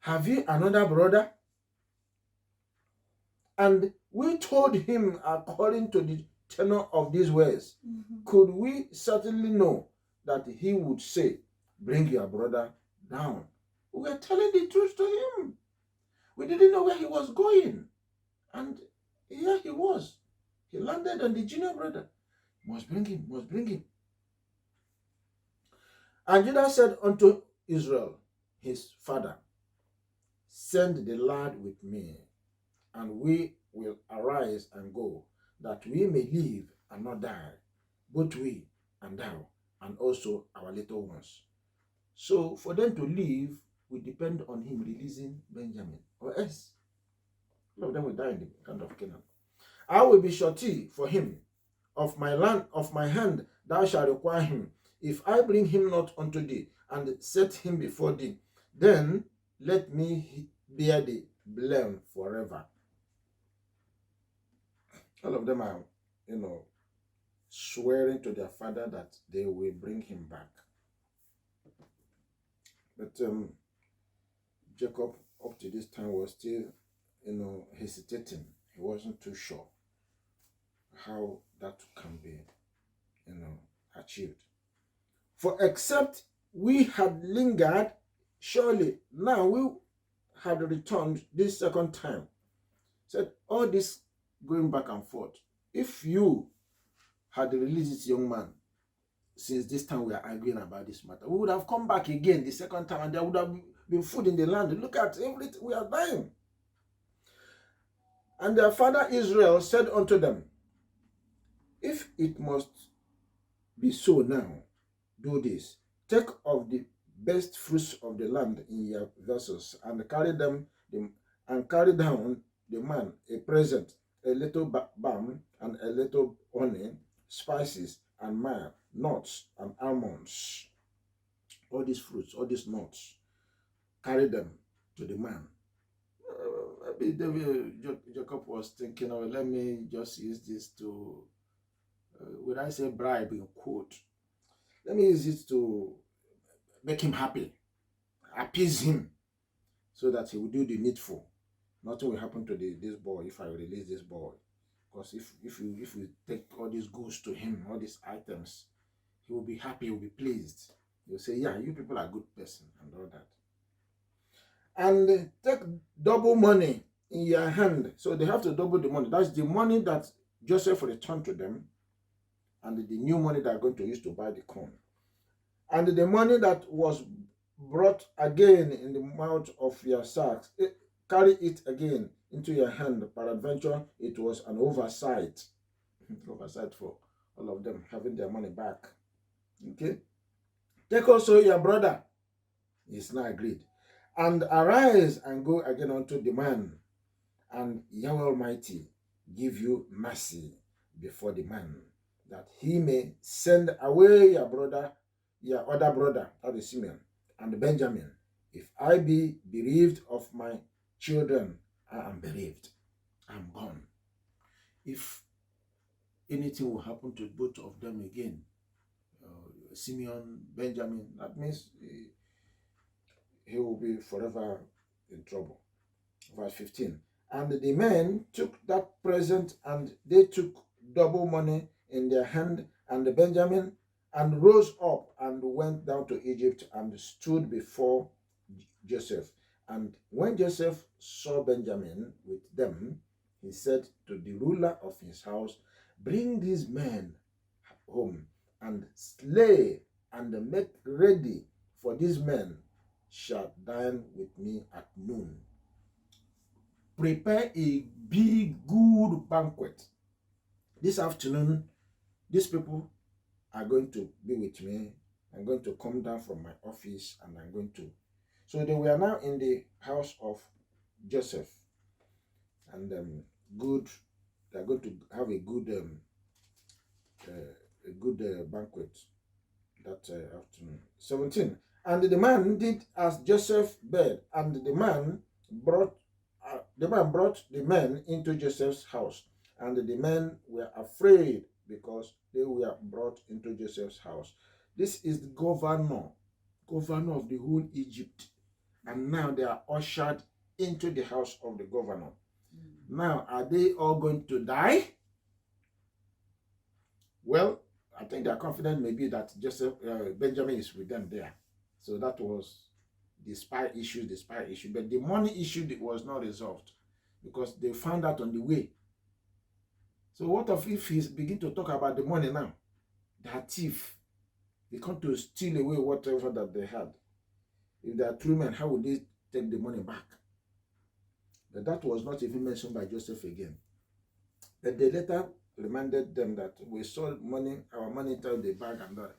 Have you another brother? And we told him according to the tenor of these words. Mm-hmm. Could we certainly know that he would say, Bring your brother down? We were telling the truth to him. We didn't know where he was going. And here he was. He landed on the junior brother. Must bring him. And Judah said unto Israel, his father, Send the lad with me, and we will arise and go, that we may live and not die, both we and thou, and also our little ones. So for them to live, we depend on him releasing Benjamin, or else all of them will die in the land of Canaan. I will be surety for him. Of my land, of my hand, thou shalt require him. If I bring him not unto thee, and set him before thee, then let me bear the blame forever. All of them are, swearing to their father that they will bring him back. But Jacob, up to this time, was still, hesitating. He wasn't too sure how that can be, achieved. For except we had lingered, surely now we had returned this second time. Said all this going back and forth. If you had released this young man since this time we are arguing about this matter, we would have come back again the second time and there would have been food in the land. Look at everything, we are dying. And their father Israel said unto them, if it must be so now, do this. Take of the best fruits of the land in your vessels, and carry down the man a present, a little balm and a little honey, spices and myrrh, nuts and almonds. All these fruits, all these nuts, carry them to the man. Jacob was thinking, oh, let me just use this to, would I say bribe in quote? Let me use it to make him happy, appease him, so that he will do the needful. Nothing will happen to this boy if I release this boy. Because if you take all these goods to him, all these items, he will be happy, he will be pleased. He will say, yeah, you people are a good person and all that. And take double money in your hand. So they have to double the money. That's the money that Joseph returned to them, and the new money they are going to use to buy the corn. And the money that was brought again in the mouth of your sacks, carry it again into your hand. Peradventure, it was an oversight. Oversight for all of them having their money back. Okay? Take also your brother. He's now agreed. And arise and go again unto the man, and Yahweh Almighty give you mercy before the man, that he may send away your brother, your other brother, that is Simeon, and Benjamin. If I be bereaved of my children, I am bereaved. I'm gone. If anything will happen to both of them again, Simeon, Benjamin, that means he will be forever in trouble. Verse 15. And the men took that present, and they took double money in their hand, and Benjamin, and rose up and went down to Egypt and stood before Joseph. And when Joseph saw Benjamin with them, he said to the ruler of his house, bring these men home and slay and make ready, for these men shall dine with me at noon. Prepare a big, good banquet. This afternoon, these people are going to be with me. I'm going to come down from my office and I'm going to. So they were now in the house of Joseph. And they're going to have a good banquet that afternoon. 17. And the man did as Joseph bade, and the man brought the men into Joseph's house, and the men were afraid because they were brought into Joseph's house. This is the governor of the whole Egypt, and now they are ushered into the house of the governor. Now, are they all going to die? Well, I think they are confident maybe that Benjamin is with them there. So that was the spy issue. But the money issue was not resolved because they found out on the way. So what if he's begin to talk about the money now? They are thief. They come to steal away whatever that they had. If they are true men, how would they take the money back? But that was not even mentioned by Joseph again. But they later reminded them that we saw money, our money inside the bag and that.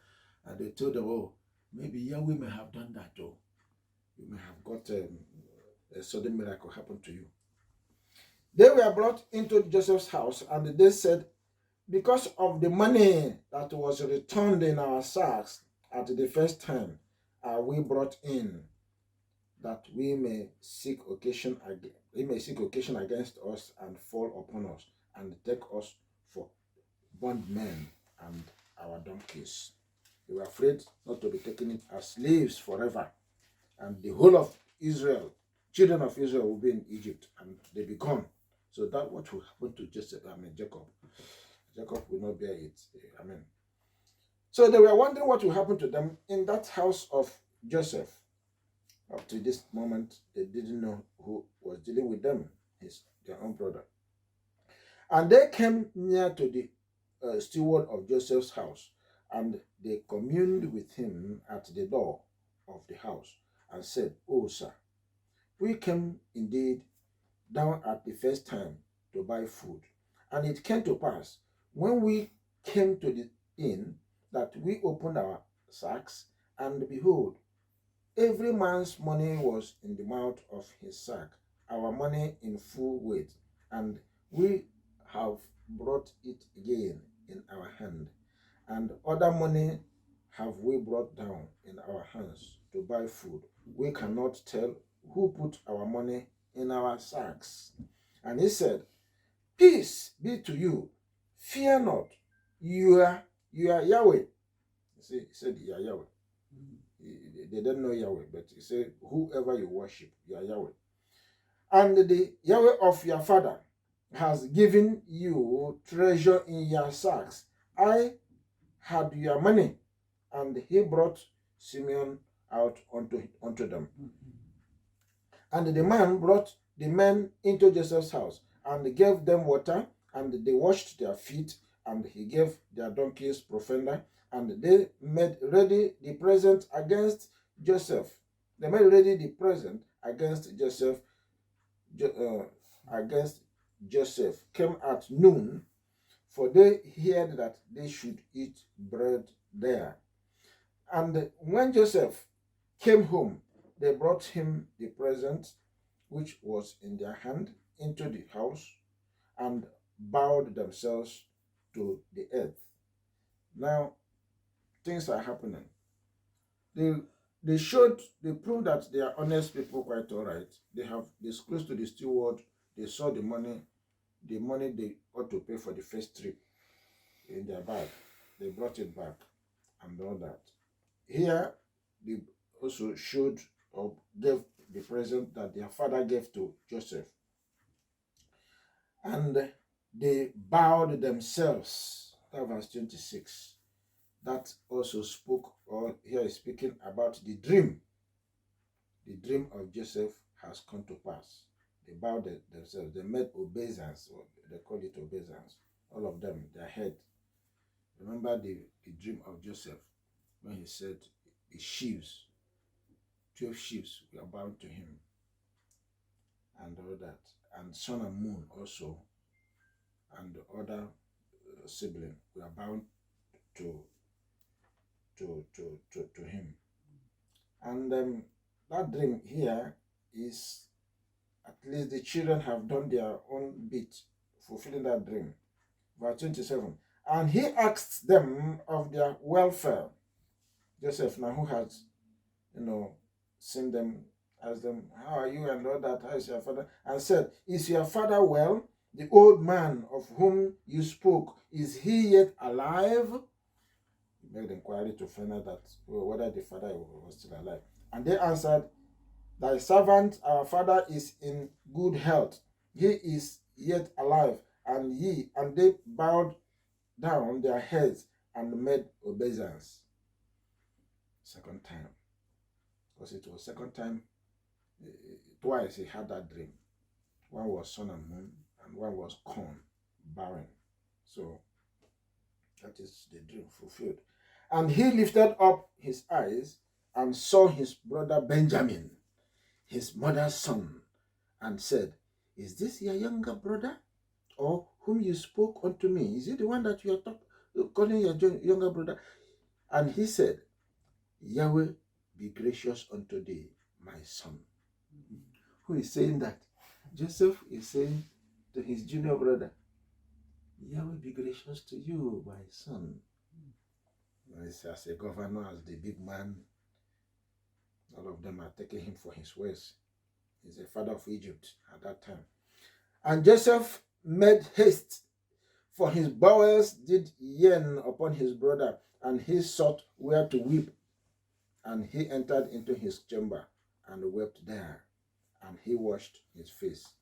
And they told them, oh, maybe Yahweh may have done that, oh. You may have got a sudden miracle happen to you. They were brought into Joseph's house, and they said, because of the money that was returned in our sacks at the first time, are we brought in, that we may seek occasion against us and fall upon us and take us for bondmen and our donkeys. They were afraid not to be taken as slaves forever, and the whole of Israel, children of Israel, will be in Egypt and they be gone. So that what will happen to Jacob. Jacob will not bear it. Amen. So they were wondering what will happen to them in that house of Joseph. Up to this moment, they didn't know who was dealing with them, their own brother. And they came near to the steward of Joseph's house, and they communed with him at the door of the house and said, "Oh, sir, we came indeed down at the first time to buy food. And it came to pass, when we came to the inn, that we opened our sacks, and behold, every man's money was in the mouth of his sack, our money in full weight, and we have brought it again in our hand, and other money have we brought down in our hands to buy food. We cannot tell who put our money in our sacks." And he said, "Peace be to you. Fear not. You are Yahweh." He said, "You are Yahweh." They don't know Yahweh, but he said, "Whoever you worship, you are Yahweh. And the Yahweh of your father has given you treasure in your sacks. I had your money." And he brought Simeon out unto them. And the man brought the men into Joseph's house and gave them water, and they washed their feet, and he gave their donkeys provender, and they made ready the present against Joseph. They made ready the present against Joseph, against Joseph, came at noon, for they heard that they should eat bread there. And when Joseph came home, they brought him the present which was in their hand into the house, and bowed themselves to the earth. Now, things are happening. They proved that they are honest people, quite all right. They have disclosed to the steward, they saw the money they ought to pay for the first trip in their bag. They brought it back and all that. Here, they also showed or gave the present that their father gave to Joseph. And they bowed themselves. That verse 26. That also spoke, or here is speaking about the dream. The dream of Joseph has come to pass. They bowed themselves. They made obeisance, or they call it obeisance. All of them, their head. Remember the dream of Joseph when he said, the sheaves, 12 sheaves were bound to him, and all that. And sun and moon also, and the other sibling were bound to him. And that dream here is, at least the children have done their own bit fulfilling that dream. Verse 27. And he asked them of their welfare. Joseph, now who has, seen them, asked them, "How are you?" and all that. "How is your father?" And said, "Is your father well? The old man of whom you spoke, is he yet alive?" He made inquiry to find out that whether the father was still alive. And they answered, "Thy servant, our father, is in good health. He is yet alive." And they bowed down their heads and made obeisance. Second time. Because it was second time, twice he had that dream. One was sun and moon, and one was corn, barren. So that is the dream fulfilled. And he lifted up his eyes and saw his brother Benjamin, his mother's son, and said, "Is this your younger brother, or whom you spoke unto me? Is it the one that you are calling your younger brother?" And he said, "Yahweh be gracious unto thee, my son." Who is saying that? Joseph is saying to his junior brother, "Yahweh be gracious to you, my son." As a governor, as the big man, all of them are taking him for his words. He's the father of Egypt at that time. And Joseph made haste, for his bowels did yearn upon his brother, and he sought where to weep. And he entered into his chamber and wept there. And he washed his face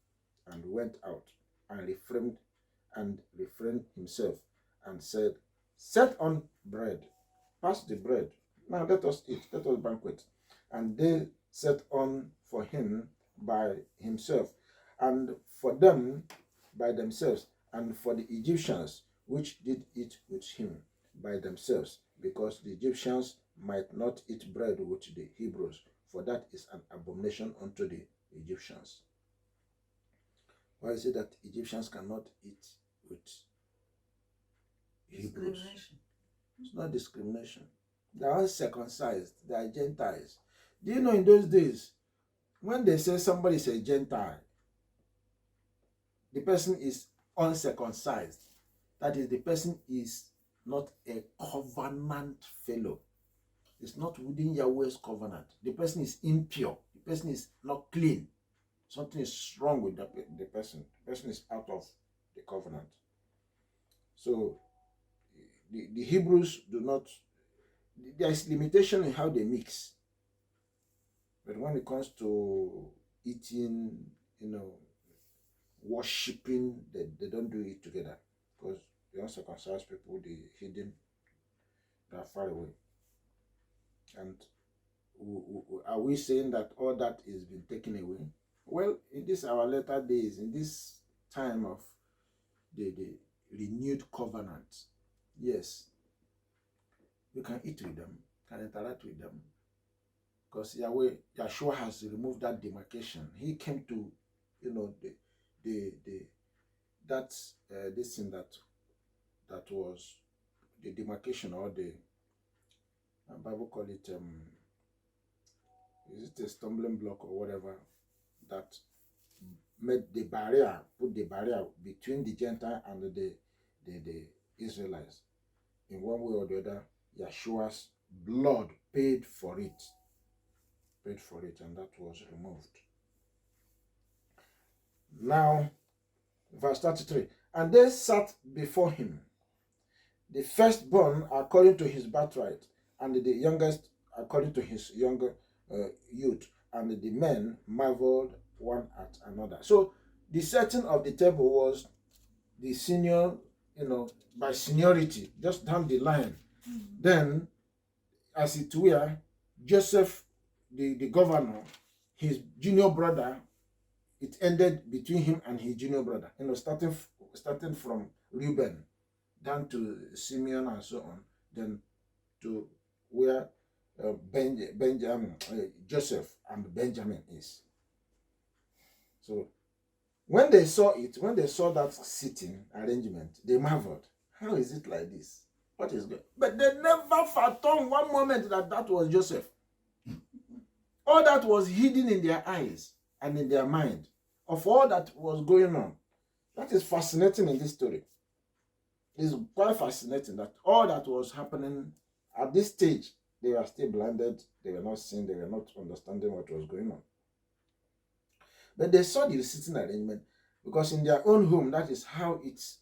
and went out and refrained himself and said, "Set on bread." Pass the bread. Now let us eat, let us banquet. And they set on for him by himself, and for them by themselves, and for the Egyptians which did eat with him by themselves, because the Egyptians might not eat bread with the Hebrews, for that is an abomination unto the Egyptians. Why is it that Egyptians cannot eat with Hebrews? It's not discrimination. They are uncircumcised. They are Gentiles. Do you know in those days, when they say somebody is a Gentile, the person is uncircumcised. That is, the person is not a covenant fellow. It's not within Yahweh's covenant. The person is impure. The person is not clean. Something is wrong with the person. The person is out of the covenant. So the Hebrews do not, there is limitation in how they mix. But when it comes to eating, worshipping, they don't do it together. Because the uncircumcised people, the hidden, they are far away. And are we saying that all that is been taken away? Well, in this our latter days, in this time of the renewed covenant, yes, you can eat with them, can interact with them, because Yahshua has removed that demarcation. He came to, this thing that was the demarcation, or the Bible call it is it a stumbling block or whatever, that made the barrier, put the barrier between the Gentile and the Israelites. In one way or the other, Yahshua's blood paid for it, and that was removed. Now, verse 33, and they sat before him, the firstborn according to his birthright, and the youngest according to his younger youth, and the men marveled one at another. So the setting of the table was the senior, by seniority, just down the line. Then, as it were, Joseph, the governor, his junior brother, it ended between him and his junior brother, starting from Reuben down to Simeon and so on, then to where Joseph and Benjamin is. So when they saw that sitting arrangement, they marveled. How is it like this? What is good? But they never fathomed one moment that was Joseph. All that was hidden in their eyes and in their mind of all that was going on. That is fascinating in this story. It's quite fascinating that all that was happening at this stage, they were still blinded, they were not seeing, they were not understanding what was going on. But they saw the sitting arrangement, because in their own home, that is how it's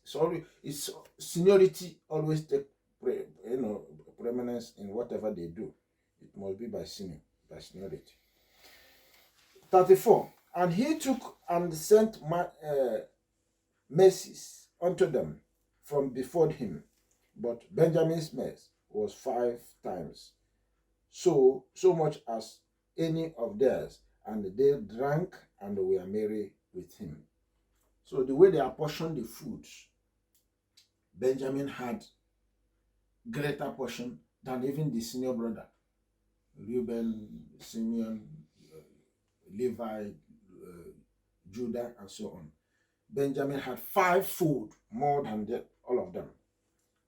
seniority always take preeminence in whatever they do. It must be by seniority. 34. And he took and sent mercies unto them from before him, but Benjamin's mess was 5 times so much as any of theirs, and they drank and were merry with him. So the way they apportioned the food, Benjamin had greater portion than even the senior brother, Reuben, Simeon, Levi, Judah, and so on. Benjamin had 5-fold more than all of them.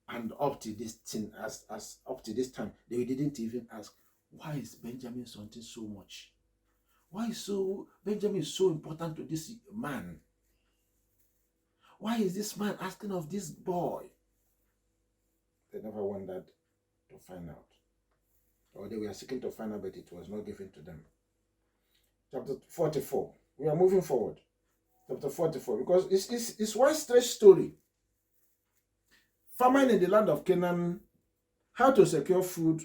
And up to this thing, as up to this time, they didn't even ask, why is Benjamin something so much? Why Benjamin is so important to this man? Why is this man asking of this boy? They never wondered to find out. Or they were seeking to find out, but it was not given to them. Chapter 44. We are moving forward. Chapter 44, because it's one stretch story. Famine in the land of Canaan, how to secure food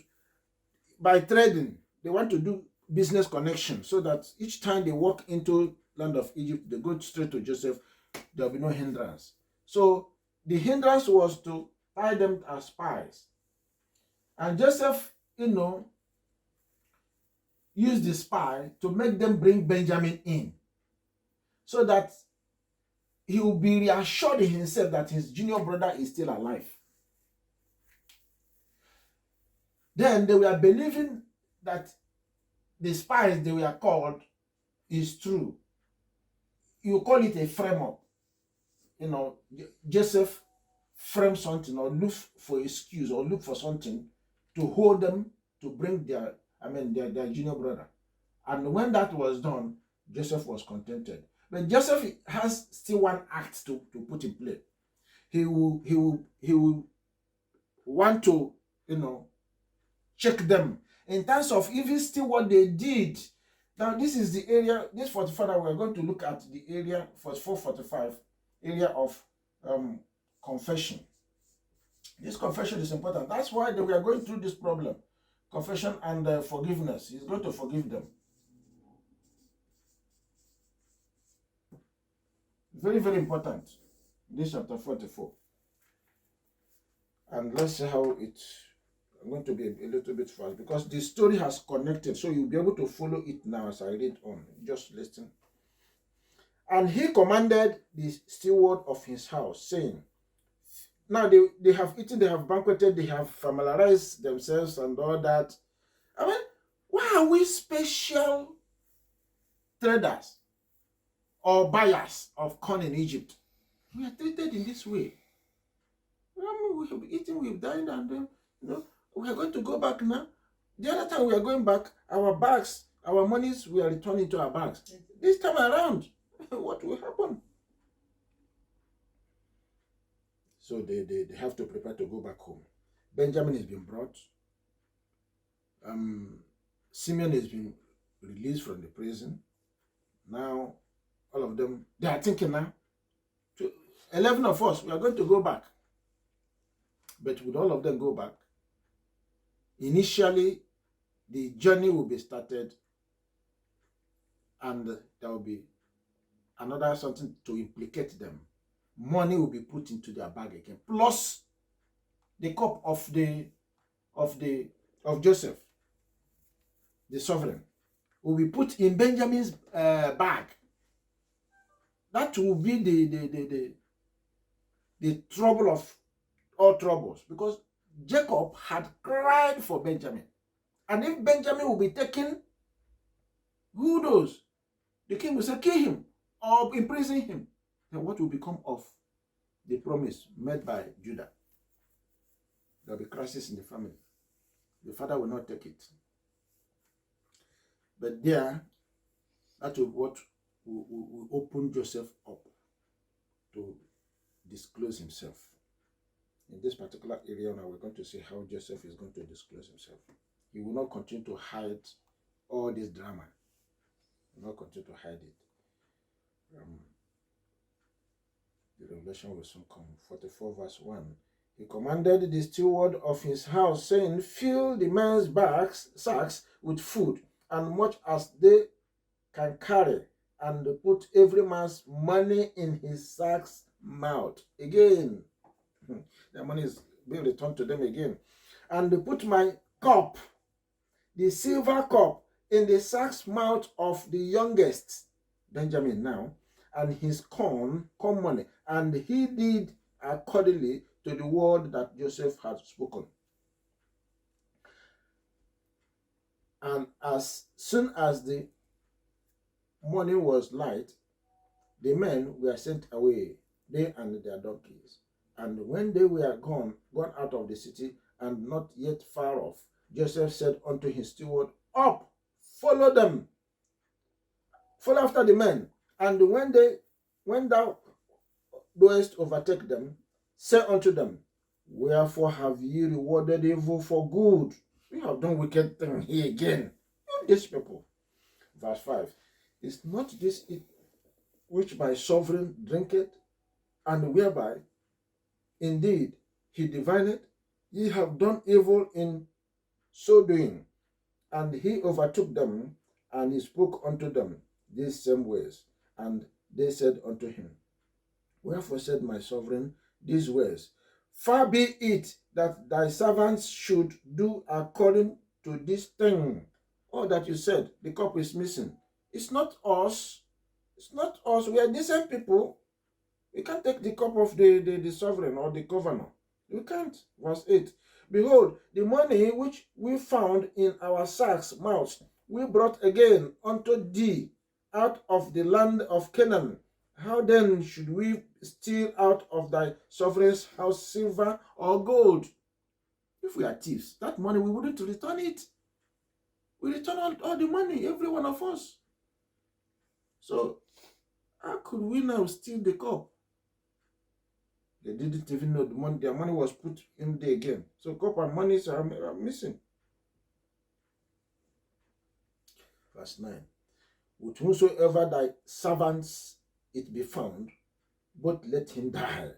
by trading. They want to do business connection, so that each time they walk into land of Egypt, they go straight to Joseph. There will be no hindrance. So the hindrance was to tie them as spies. And Joseph, used the spy to make them bring Benjamin in, so that he will be reassured in himself that his junior brother is still alive. Then they were believing that the spies they were called is true. You call it a frame up. Joseph frame something or look for excuse or look for something to hold them to bring their junior brother. And when that was done, Joseph was contented. But Joseph has still one act to put in play. He will want to, check them in terms of even still what they did. Now, this is the area, this 44 that we're going to look at, the area 44-45, area of confession. This confession is important. That's why we are going through this problem. Confession and forgiveness. He's going to forgive them. Very, very important. This chapter 44. And let's see how I'm going to be a little bit fast because the story has connected. So you'll be able to follow it now as I read on. Just listen. And he commanded the steward of his house, saying, now they have eaten, they have banqueted, they have familiarized themselves and all that. I mean, why are we special traders or buyers of corn in Egypt? We are treated in this way. We have eaten, we've dined, and then, we are going to go back now. The other time we are going back, our bags, our monies, we are returning to our bags. This time around, what will happen? So they have to prepare to go back home. Benjamin has been brought. Simeon has been released from the prison. Now, all of them, they are thinking now, 11 of us, we are going to go back. But would all of them go back? Initially, the journey will be started and there will be another something to implicate them. Money will be put into their bag again, plus the cup of Joseph, the sovereign, will be put in Benjamin's bag. That will be the trouble of all troubles, because Jacob had cried for Benjamin, and if Benjamin will be taken, who knows? The king will say, kill him or imprison him. Then what will become of the promise made by Judah? There will be crisis in the family. The father will not take it. But there, that will what will open Joseph up to disclose himself. In this particular area now, we're going to see how Joseph is going to disclose himself. He will not continue to hide all this drama. He will not continue to hide it. The revelation will soon come. 44 verse 1. He commanded the steward of his house, saying, fill the men's sacks with food, and much as they can carry, and put every man's money in his sack's mouth. Again, the money is being returned to them again. And put my cup, the silver cup, in the sack's mouth of the youngest, Benjamin now, and his corn money. And he did accordingly to the word that Joseph had spoken. And as soon as the morning was light, the men were sent away, they and their donkeys. And when they were gone out of the city, and not yet far off, Joseph said unto his steward, up, follow them, follow after the men. And when thou doest overtake them, say unto them, wherefore have ye rewarded evil for good? We have done wicked thing here again. These people. Verse 5. Is not this it which my sovereign drinketh, and whereby indeed he divineth? Ye have done evil in so doing. And he overtook them, and he spoke unto them these same words. And they said unto him, wherefore said my sovereign these words? Far be it that thy servants should do according to this thing. All that you said, the cup is missing. It's not us. It's not us. We are decent people. We can't take the cup of the sovereign or the governor. We can't. Verse 8. Behold, the money which we found in our sacks' mouths, we brought again unto thee out of the land of Canaan. How then should we steal out of thy sovereign's house silver or gold? If we are thieves, that money we wouldn't return it. We return all the money, every one of us. So how could we now steal the cup? They didn't even know the money. Their money was put in there again. So cup and money are missing. Verse 9. With whomsoever thy servants it be found, both let him die,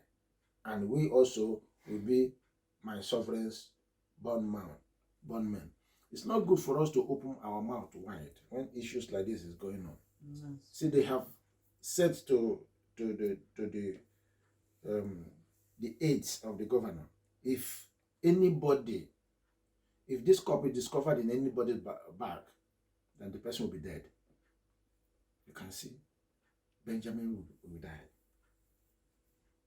and we also will be my sovereign's bondmen. It's not good for us to open our mouth wide when issues like this is going on. Yes. See, they have said to the aides of the governor, if this cup is discovered in anybody's bag, then the person will be dead. You can see Benjamin will die.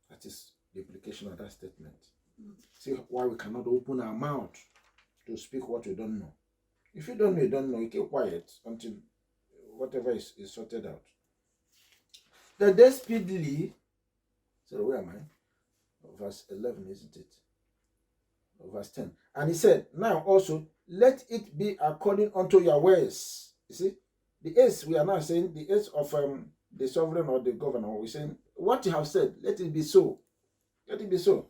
That is the implication of that statement. See why we cannot open our mouth to speak what we don't know. If you don't know, you don't know. You keep quiet until whatever is sorted out. Then they speedily, so where am I? Verse 11, isn't it? Verse 10. And he said, now also, let it be according unto your ways. You see, the aids, we are now saying, the aids of the sovereign or the governor, we're saying, what you have said, let it be so. Let it be so.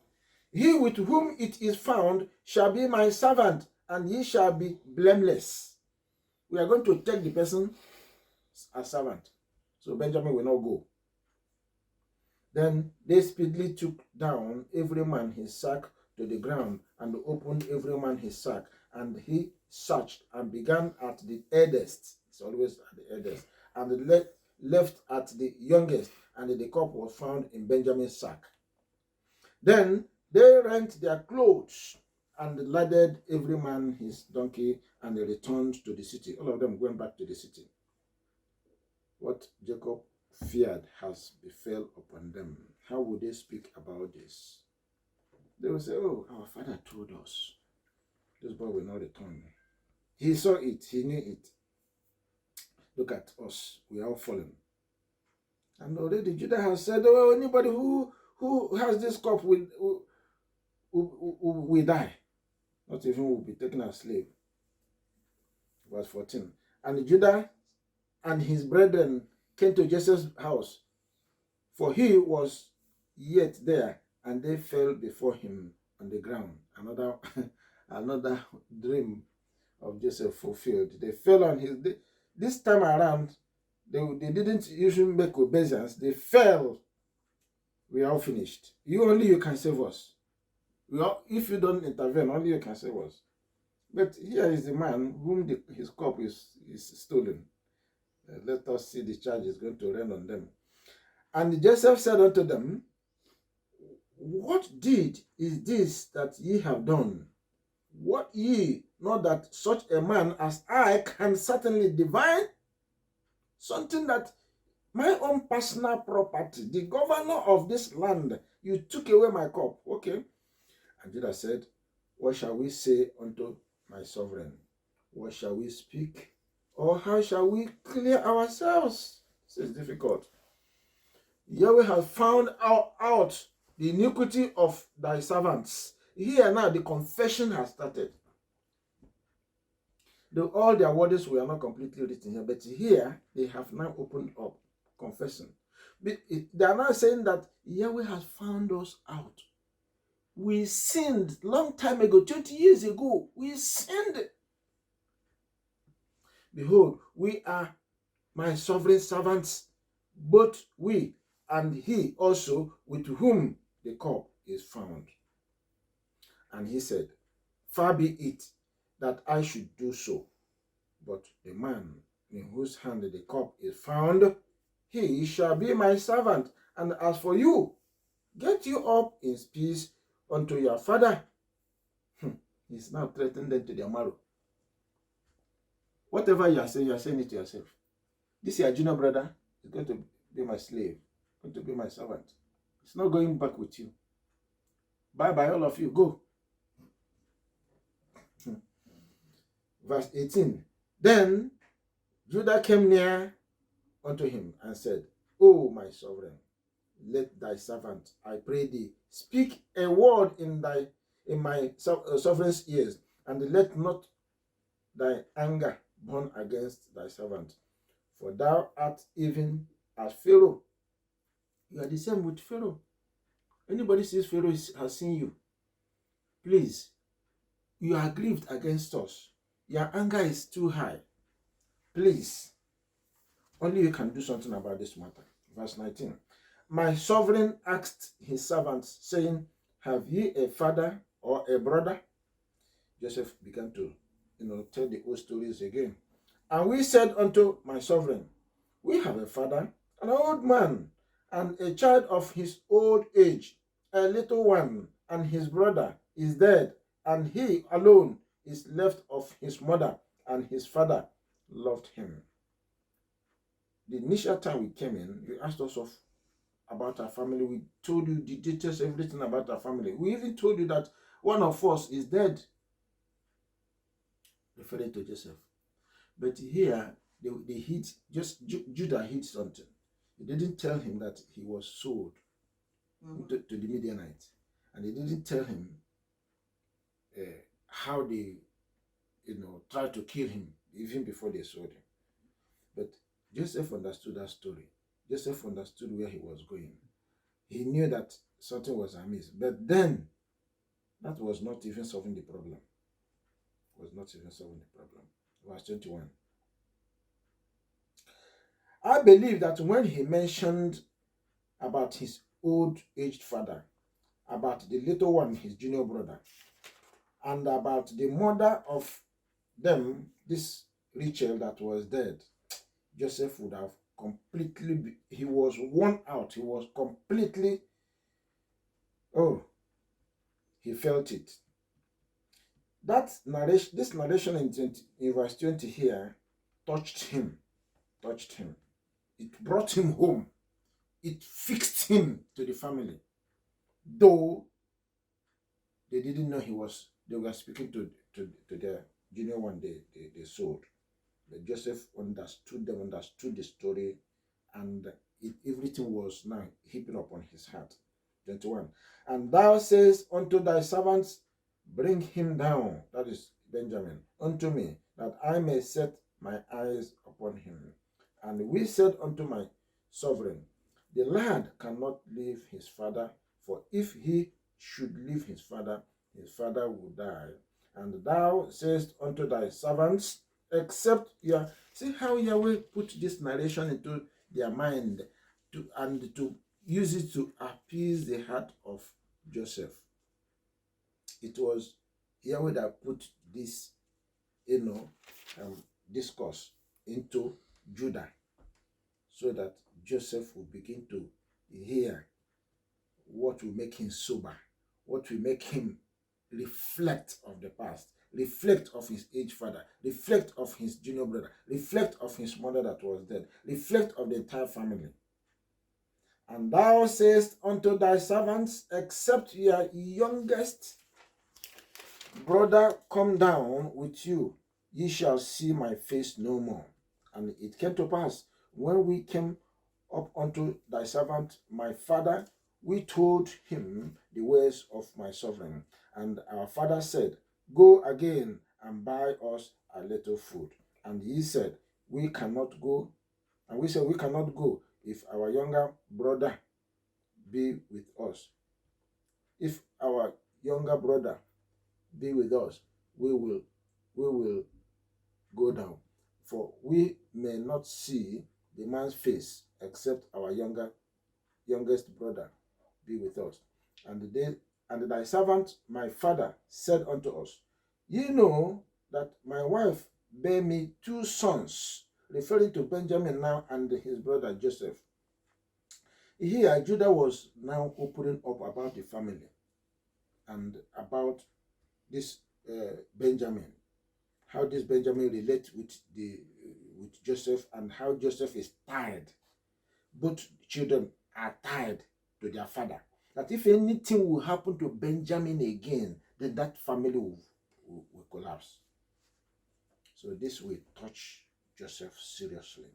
He with whom it is found shall be my servant, and ye shall be blameless. We are going to take the person as servant. So Benjamin will not go. Then they speedily took down every man his sack to the ground, and opened every man his sack, and he searched and began at the eldest. It's always at the eldest, and left at the youngest, and the cup was found in Benjamin's sack. Then they rent their clothes and laded every man his donkey, and they returned to the city. All of them went back to the city. What Jacob feared has befell upon them. How would they speak about this? They will say, oh, our father told us this boy will not return. He saw it, he knew it. Look at us, we are all fallen. And already Judah has said, oh, anybody who has this cup will die. Not even will be taken as slave. Verse 14. And Judah and his brethren came to Joseph's house, for he was yet there, and they fell before him on the ground. Another dream of Joseph fulfilled. They fell on his. This time around, they didn't usually make obeisance. They fell. We are all finished. You can save us. If you don't intervene, only you can save us. But here is the man whom his cup is stolen. Let us see the charge is going to rain on them. And Joseph said unto them, what deed is this that ye have done? What ye know that such a man as I can certainly divine? Something that my own personal property, the governor of this land, you took away my cup. Okay. And Judah said, what shall we say unto my sovereign? What shall we speak? Or how shall we clear ourselves? This is difficult. Yahweh has found out the iniquity of thy servants. Here now the confession has started. Though all their words were not completely written here, but here they have now opened up, confessing. They are now saying that Yahweh has found us out. We sinned long time ago, 20 years ago. We sinned. Behold, we are my sovereign servants, both we and he also with whom the cup is found. And he said, far be it that I should do so, but the man in whose hand the cup is found, he shall be my servant. And as for you, get you up in peace unto your father. He's now threatening them to their marrow. Whatever you are saying it to yourself. This your junior brother is going to be my slave, going to be my servant. It's not going back with you. Bye-bye, all of you. Go. Verse 18. Then Judah came near unto him and said, O my sovereign, let thy servant, I pray thee, speak a word in my sovereign's ears, and let not thy anger burn against thy servant. For thou art even as Pharaoh. You are the same with Pharaoh. Anybody sees Pharaoh has seen you. Please, you are grieved against us. Your anger is too high. Please, only you can do something about this matter. Verse 19. My sovereign asked his servants, saying, have ye a father or a brother? Joseph began to tell the old stories again. And we said unto my sovereign, we have a father, an old man, and a child of his old age, a little one, and his brother is dead, and he alone is left of his mother, and his father loved him. The initial time we came in, you asked us about our family. We told you the details, everything about our family. We even told you that one of us is dead, referring to Joseph. But here, they hid, Judah hid something. He didn't tell him that he was sold to the Midianites. And they didn't tell him how they, tried to kill him even before they sold him. But Joseph understood that story. Joseph understood where he was going. He knew that something was amiss. But then, that was not even solving the problem. Verse 21. I believe that when he mentioned about his old-aged father, about the little one, his junior brother, and about the mother of them, this Rachel that was dead, Joseph would have he was worn out. He was completely, he felt it. This narration in verse 20 here touched him. It brought him home. It fixed him to the family. Though they didn't know they were speaking to their junior one they sold. But Joseph understood the story, and everything was now heaping upon his heart. 21. And thou sayest unto thy servants, bring him down, that is Benjamin, unto me, that I may set my eyes upon him. And we said unto my sovereign, the lad cannot leave his father, for if he should leave his father will die. And thou sayest unto thy servants, except see how Yahweh put this narration into their mind to use it to appease the heart of Joseph. It was Yahweh that put this, discourse into Judah, so that Joseph will begin to hear what will make him sober, what will make him reflect of the past, reflect of his aged father, reflect of his junior brother, reflect of his mother that was dead, reflect of the entire family. And thou sayest unto thy servants, except your youngest brother come down with you, ye shall see my face no more. And it came to pass, when we came up unto thy servant my father, we told him the words of my sovereign. And our father said, go again and buy us a little food. And he said, we cannot go. And we said, we cannot go if our younger brother be with us. If our younger brother be with us, we will go down. For we may not see the man's face except our youngest brother be with us. And thy servant my father said unto us, ye know that my wife bare me 2 sons, referring to Benjamin now and his brother Joseph. Here Judah was now opening up about the family. and about this Benjamin, how this Benjamin relates with Joseph, and how Joseph is tied. Both children are tied to their father. That if anything will happen to Benjamin again, then that family will collapse. So this will touch Joseph seriously.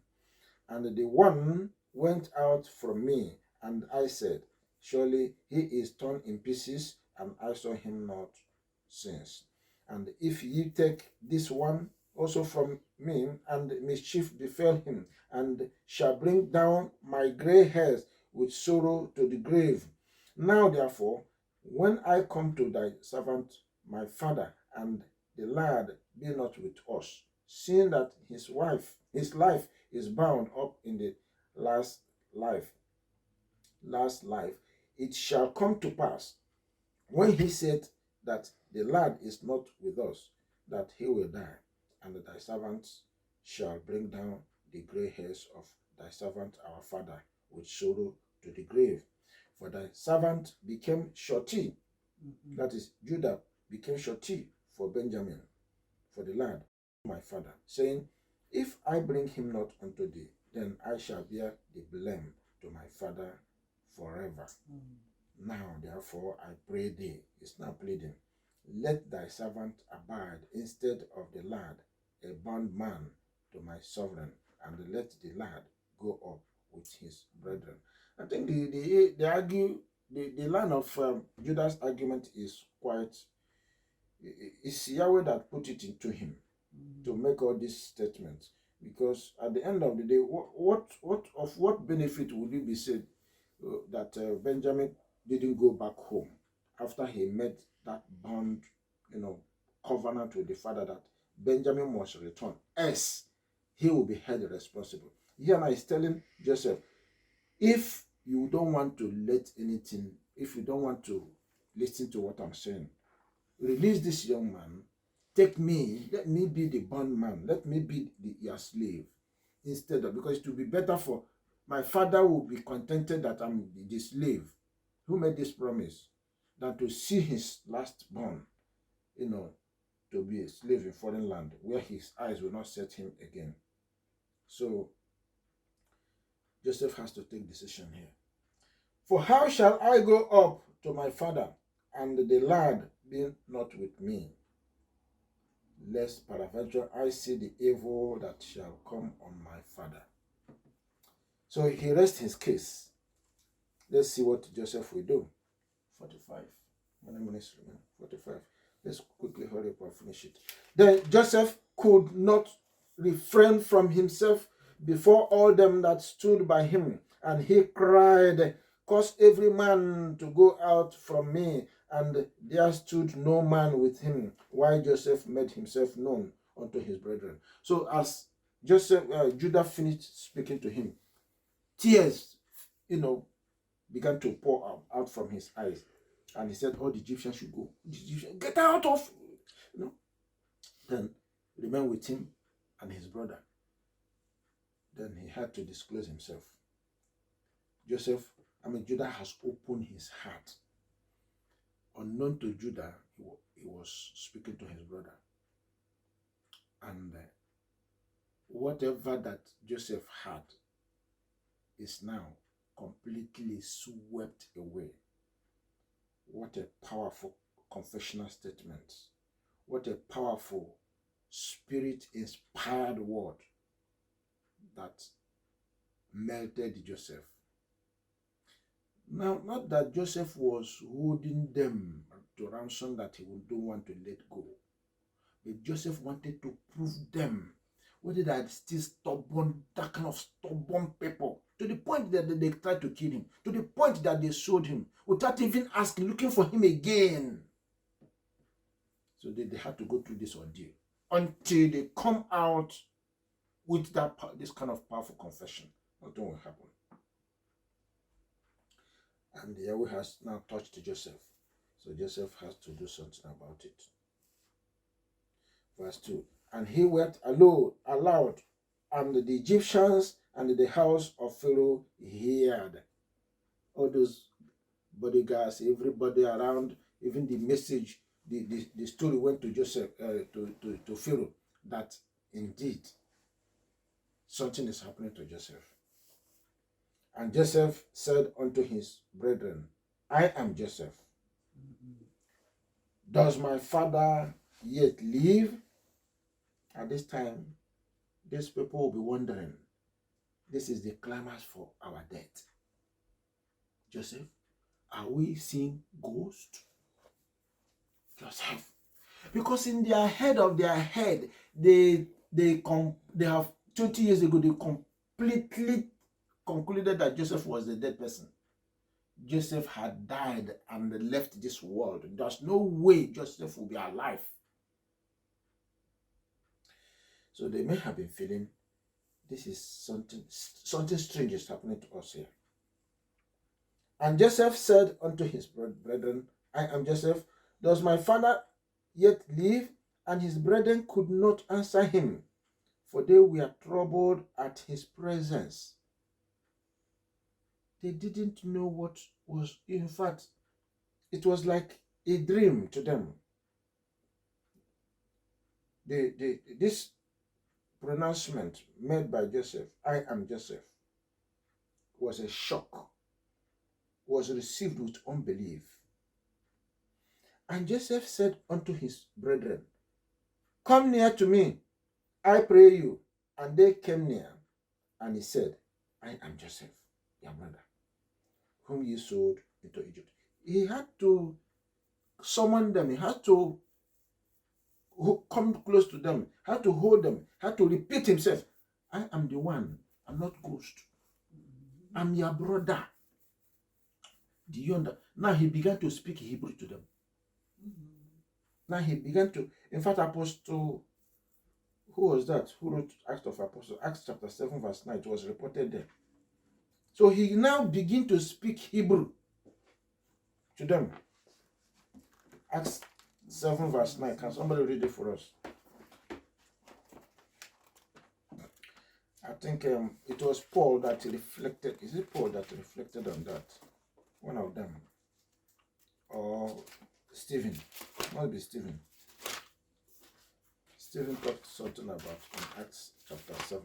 And the one went out from me, and I said, surely he is torn in pieces, and I saw him not since. And if ye take this one also from me, and mischief befell him, and shall bring down my gray hairs with sorrow to the grave. Now therefore, when I come to thy servant my father, and the lad be not with us, seeing that his life is bound up in the last life, it shall come to pass, when he said that the lad is not with us, that he will die, and thy servants shall bring down the gray hairs of thy servant our father with sorrow to the grave. For thy servant became surety, that is, Judah became surety for Benjamin, for the lad, my father, saying, if I bring him not unto thee, then I shall bear the blame to my father forever. Now, therefore, I pray thee, he's now pleading, let thy servant abide instead of the lad, a bondman to my sovereign, and let the lad go up with his brethren. I think the line of Judah's argument is quite, it's Yahweh that put it into him to make all these statements. Because at the end of the day, what benefit would it be said that Benjamin didn't go back home after he made that bond, covenant with the father that Benjamin must return, as he will be held responsible. Here now is telling Joseph, if you don't want to if you don't want to listen to what I'm saying, release this young man, take me, let me be the bondman, let me be your slave, instead of, because it will be better for my father will be contented that I'm the slave who made this promise, than to see his last born, to be a slave in foreign land where his eyes will not set him again. So Joseph has to take decision here. For how shall I go up to my father, and the lad be not with me, lest peradventure I see the evil that shall come on my father? So he rests his case. Let's see what Joseph will do. 45. How many minutes remain? 45. Let's quickly hurry up and finish it. Then Joseph could not refrain from himself before all them that stood by him, and he cried, cause every man to go out from me. And there stood no man with him, while Joseph made himself known unto his brethren. So as Judah finished speaking to him, tears, began to pour out from his eyes. And he said, all the Egyptians should go. The Egyptians, get out of, Then remain with him and his brother. Then he had to disclose himself. Judah has opened his heart. Unknown to Judah, he was speaking to his brother. And whatever that Joseph had is now completely swept away. What a powerful confessional statement. What a powerful spirit-inspired word that melted Joseph. Now, not that Joseph was holding them to ransom that he don't want to let go, but Joseph wanted to prove them whether they are still stubborn, that kind of stubborn people, to the point that they tried to kill him, to the point that they sold him without even asking, looking for him again. So they had to go through this ordeal until they come out with this kind of powerful confession. Nothing will happen. And Yahweh has now touched Joseph. So Joseph has to do something about it. Verse 2. And he wept aloud, and the Egyptians and the house of Pharaoh heard. All those bodyguards, everybody around, even the message, the story went to Joseph, to Pharaoh, that indeed something is happening to Joseph. And Joseph said unto his brethren, I am Joseph. Does my father yet live? At this time, these people will be wondering, this is the climax for our death. Joseph, are we seeing ghosts? Joseph. Because in their head, they have 20 years ago, they completely concluded that Joseph was the dead person. Joseph had died and left this world. There's no way Joseph will be alive. So they may have been feeling, this is something strange is happening to us here. And Joseph said unto his brethren, I am Joseph. Does my father yet live? And his brethren could not answer him, for they were troubled at his presence. They didn't know what was, in fact, it was like a dream to them. This pronouncement made by Joseph, I am Joseph, was a shock, was received with unbelief. And Joseph said unto his brethren, come near to me, I pray you. And they came near, and he said, I am Joseph, your brother, whom ye sold into Egypt. He had to summon them. He had to come close to them, had to hold them, had to repeat himself. I am the one. I'm not ghost. I'm your brother. Do you understand? Now he began to speak Hebrew to them. Now he began to, in fact, Apostle, who was that? Who wrote Acts of Apostles? Acts chapter 7 verse 9, it was reported there. So he now began to speak Hebrew to them. Acts 7 verse 9. Can somebody read it for us? I think it was Paul that reflected. Is it Paul that reflected on that? One of them. Or Stephen. Might be Stephen. Stephen talked something about in Acts chapter 7.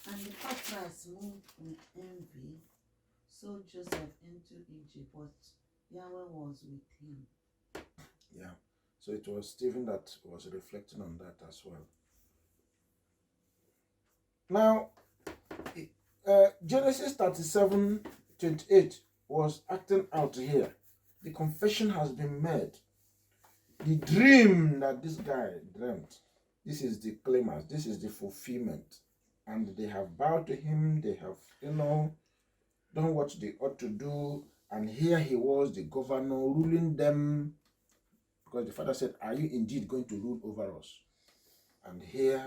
And the Patriarchs moved with envy, so Joseph into Egypt, but Yahweh was with him. Yeah. So it was Stephen that was reflecting on that as well. Now, Genesis 37:28 was acting out here. The confession has been made. The dream that this guy dreamt, this is the climax, this is the fulfillment. And they have bowed to him, they have, done what they ought to do. And here he was, the governor, ruling them. Because the father said, are you indeed going to rule over us? And here,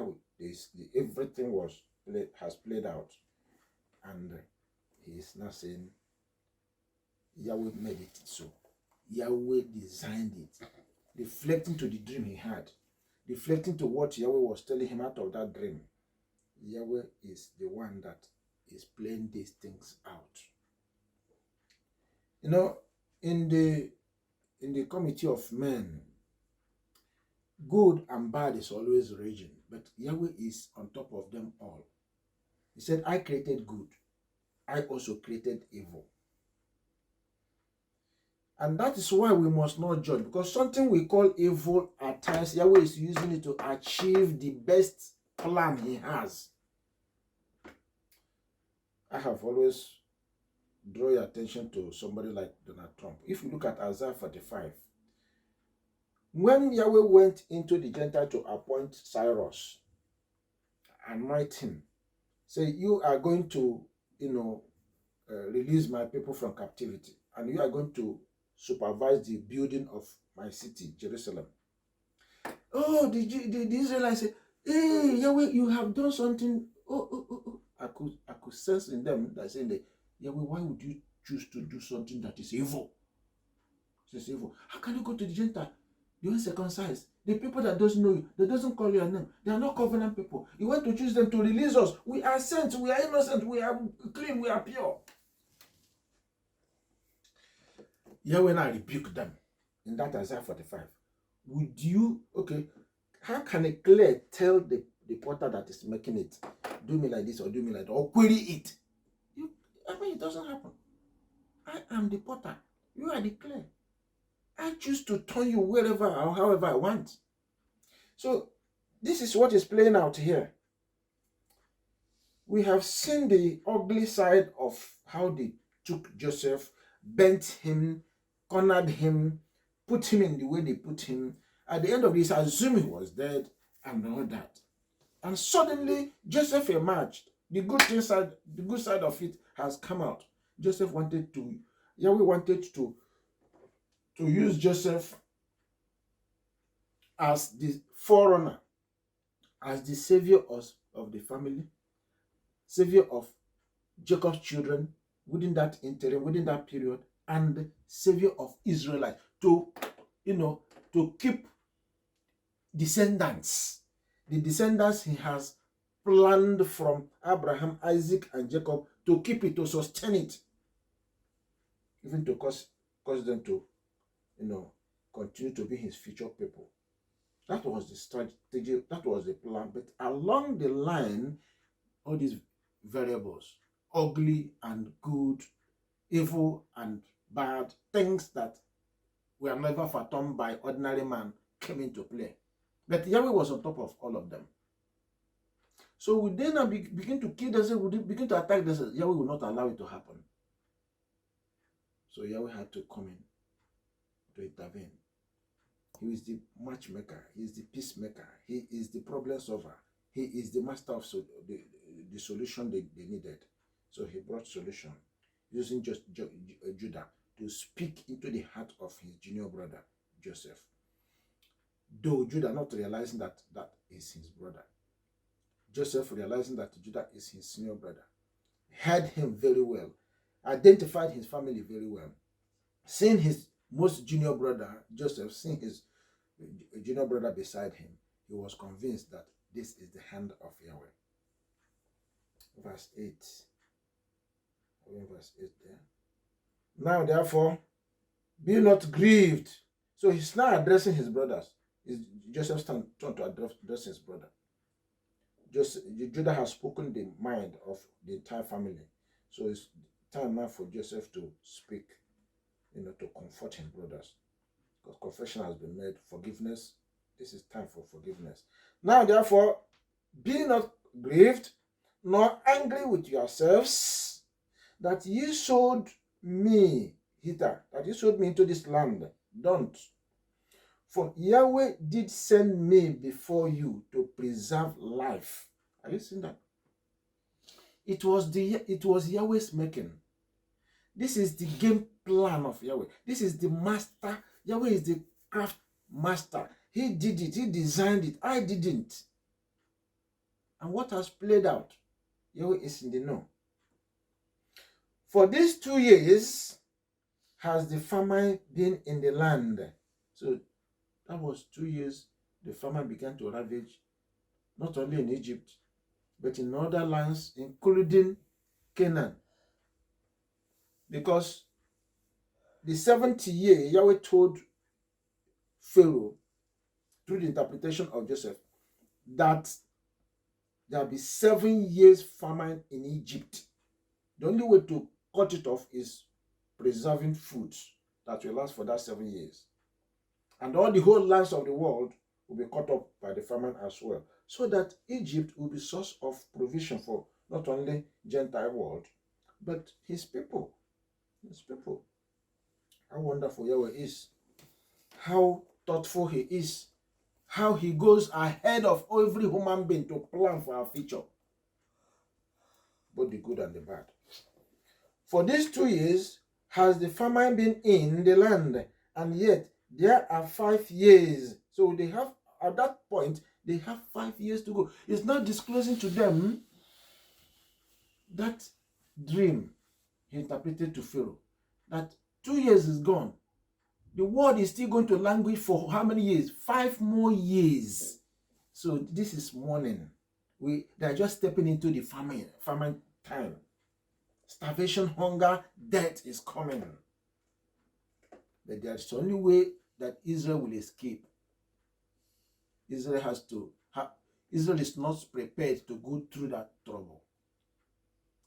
everything has played out. And he is now saying, Yahweh made it so. Yahweh designed it. Reflecting to the dream he had. Reflecting to what Yahweh was telling him out of that dream. Yahweh is the one that is playing these things out. In the committee of men, good and bad is always raging, but Yahweh is on top of them all. He said, I created good. I also created evil. And that is why we must not judge, because something we call evil at times, Yahweh is using it to achieve the best plan he has. I have always drawn your attention to somebody like Donald Trump. If you look at Isaiah 45, when Yahweh went into the Gentile to appoint Cyrus, anoint him, say, you are going to, release my people from captivity, and you are going to supervise the building of my city, Jerusalem. Oh, the Israelites say, hey, Yahweh, you have done something. Oh. I could sense in them that saying that, Yahweh, why would you choose to do something that is evil? It's evil. How can you go to the Gentile? You are circumcised. The people that doesn't know you, that doesn't call your name, they are not covenant people. You want to choose them to release us. We are saints, we are innocent, we are clean, we are pure. Yahweh now rebuked them in that Isaiah 45. Would you, okay, how can a clay tell the potter that is making it, do me like this or do me like that, or query it? It doesn't happen. I am the potter. You are the clay. I choose to turn you wherever or however I want. So this is what is playing out here. We have seen the ugly side of how they took Joseph, bent him, cornered him, put him in the way they put him. At the end of this, assume he was dead and all that. And suddenly, Joseph emerged. The good side of it has come out. Yahweh wanted to use Joseph as the forerunner, as the savior of the family, savior of Jacob's children within that interim, within that period, and savior of Israelites to keep descendants. The descendants he has planned from Abraham, Isaac, and Jacob, to keep it, to sustain it, even to cause them to, continue to be his future people. That was the strategy, that was the plan. But along the line, all these variables, ugly and good, evil and bad, things that were never fathomed by ordinary man, came into play. But Yahweh was on top of all of them. So we then begin to kill themselves, we begin to attack themselves. Yahweh will not allow it to happen. So Yahweh had to come in to intervene. He is the matchmaker. He is the peacemaker. He is the problem solver. He is the master of the solution they needed. So he brought solution using just Judah to speak into the heart of his junior brother, Joseph. Though Judah not realizing that is his brother. Joseph realizing that Judah is his senior brother. Heard him very well. Identified his family very well. Seeing his most junior brother, Joseph, seeing his junior brother beside him, he was convinced that this is the hand of Yahweh. Verse 8. Verse 8 there. Now, therefore, be not grieved. So he's now addressing his brothers. It's Joseph's turn to address his brother. Judah has spoken the mind of the entire family. So it's time now for Joseph to speak, to comfort his brothers. Because confession has been made, forgiveness. This is time for forgiveness. Now, therefore, be not grieved, nor angry with yourselves, that ye sold me hither, that ye sold me into this land. Don't. For Yahweh did send me before you to preserve life. Are you seeing that? It was Yahweh's making. This is the game plan of Yahweh. This is the master. Yahweh is the craft master. He did it. He designed it. I didn't. And what has played out? Yahweh is in the know. For these 2 years has the famine been in the land. So that was 2 years the famine began to ravage, not only in Egypt, but in other lands, including Canaan. Because the 70th year, Yahweh told Pharaoh, through the interpretation of Joseph, that there will be 7 years famine in Egypt. The only way to cut it off is preserving foods that will last for that 7 years. And all the whole lands of the world will be cut off by the famine as well. So that Egypt will be source of provision for not only Gentile world, but his people. His people. How wonderful Yahweh is. How thoughtful he is. How he goes ahead of every human being to plan for our future. Both the good and the bad. For these 2 years has the famine been in the land, and yet there are 5 years. So they have, at that point, they have 5 years to go. It's not disclosing to them that dream he interpreted to Pharaoh. That 2 years is gone. The world is still going to languish for how many years? 5 more years. So this is mourning. They are just stepping into the famine time. Starvation, hunger, death is coming. But there's only way that Israel will escape. Israel has to. Israel is not prepared to go through that trouble.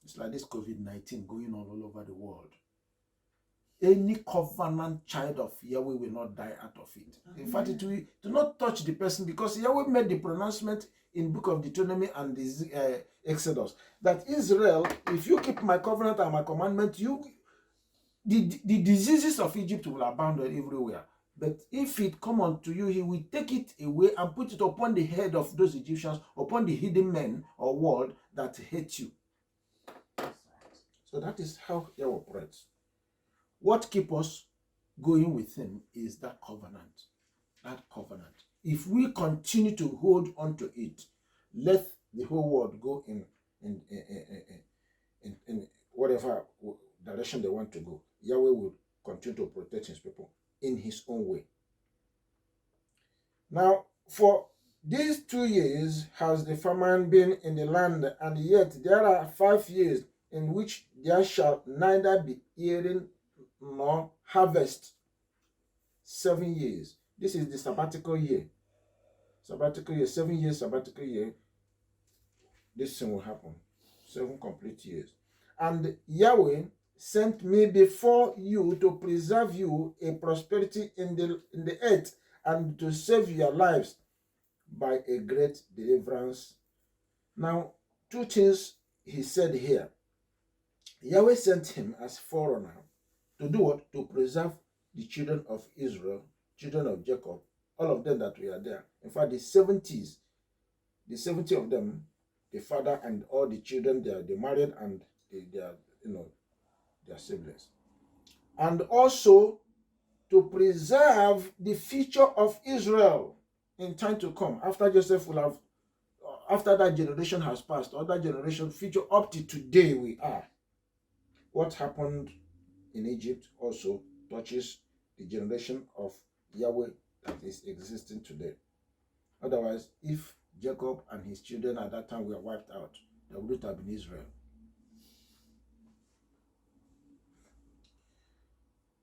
It's like this COVID-19 going on all over the world. Any covenant child of Yahweh will not die out of it. In fact, it will do not touch the person, because Yahweh made the pronouncement in book of Deuteronomy and the Exodus that Israel, if you keep my covenant and my commandment, the diseases of Egypt will abound everywhere. But if it come unto you, he will take it away and put it upon the head of those Egyptians, upon the hidden men or world that hate you. So that is how Yahweh operates. What keeps us going with him is that covenant. That covenant. If we continue to hold on to it, let the whole world go in whatever direction they want to go. Yahweh will continue to protect his people in his own way. Now, for these 2 years has the famine been in the land, and yet there are 5 years in which there shall neither be earing nor harvest. 7 years. This is the sabbatical year. Sabbatical year, 7 years sabbatical year. This thing will happen. 7 complete years. And Yahweh sent me before you to preserve you a prosperity in the earth, and to save your lives by a great deliverance. Now, 2 things he said here. Yahweh sent him as forerunner to do what? To preserve the children of Israel, children of Jacob, all of them that were there. In fact, the 70 of them, the father and all the children, they married, and they are, their siblings. And also to preserve the future of Israel in time to come, after Joseph will have, after that generation has passed, or that generation future up to today we are. What happened in Egypt also touches the generation of Yahweh that is existing today. Otherwise, if Jacob and his children at that time were wiped out, there would have been Israel.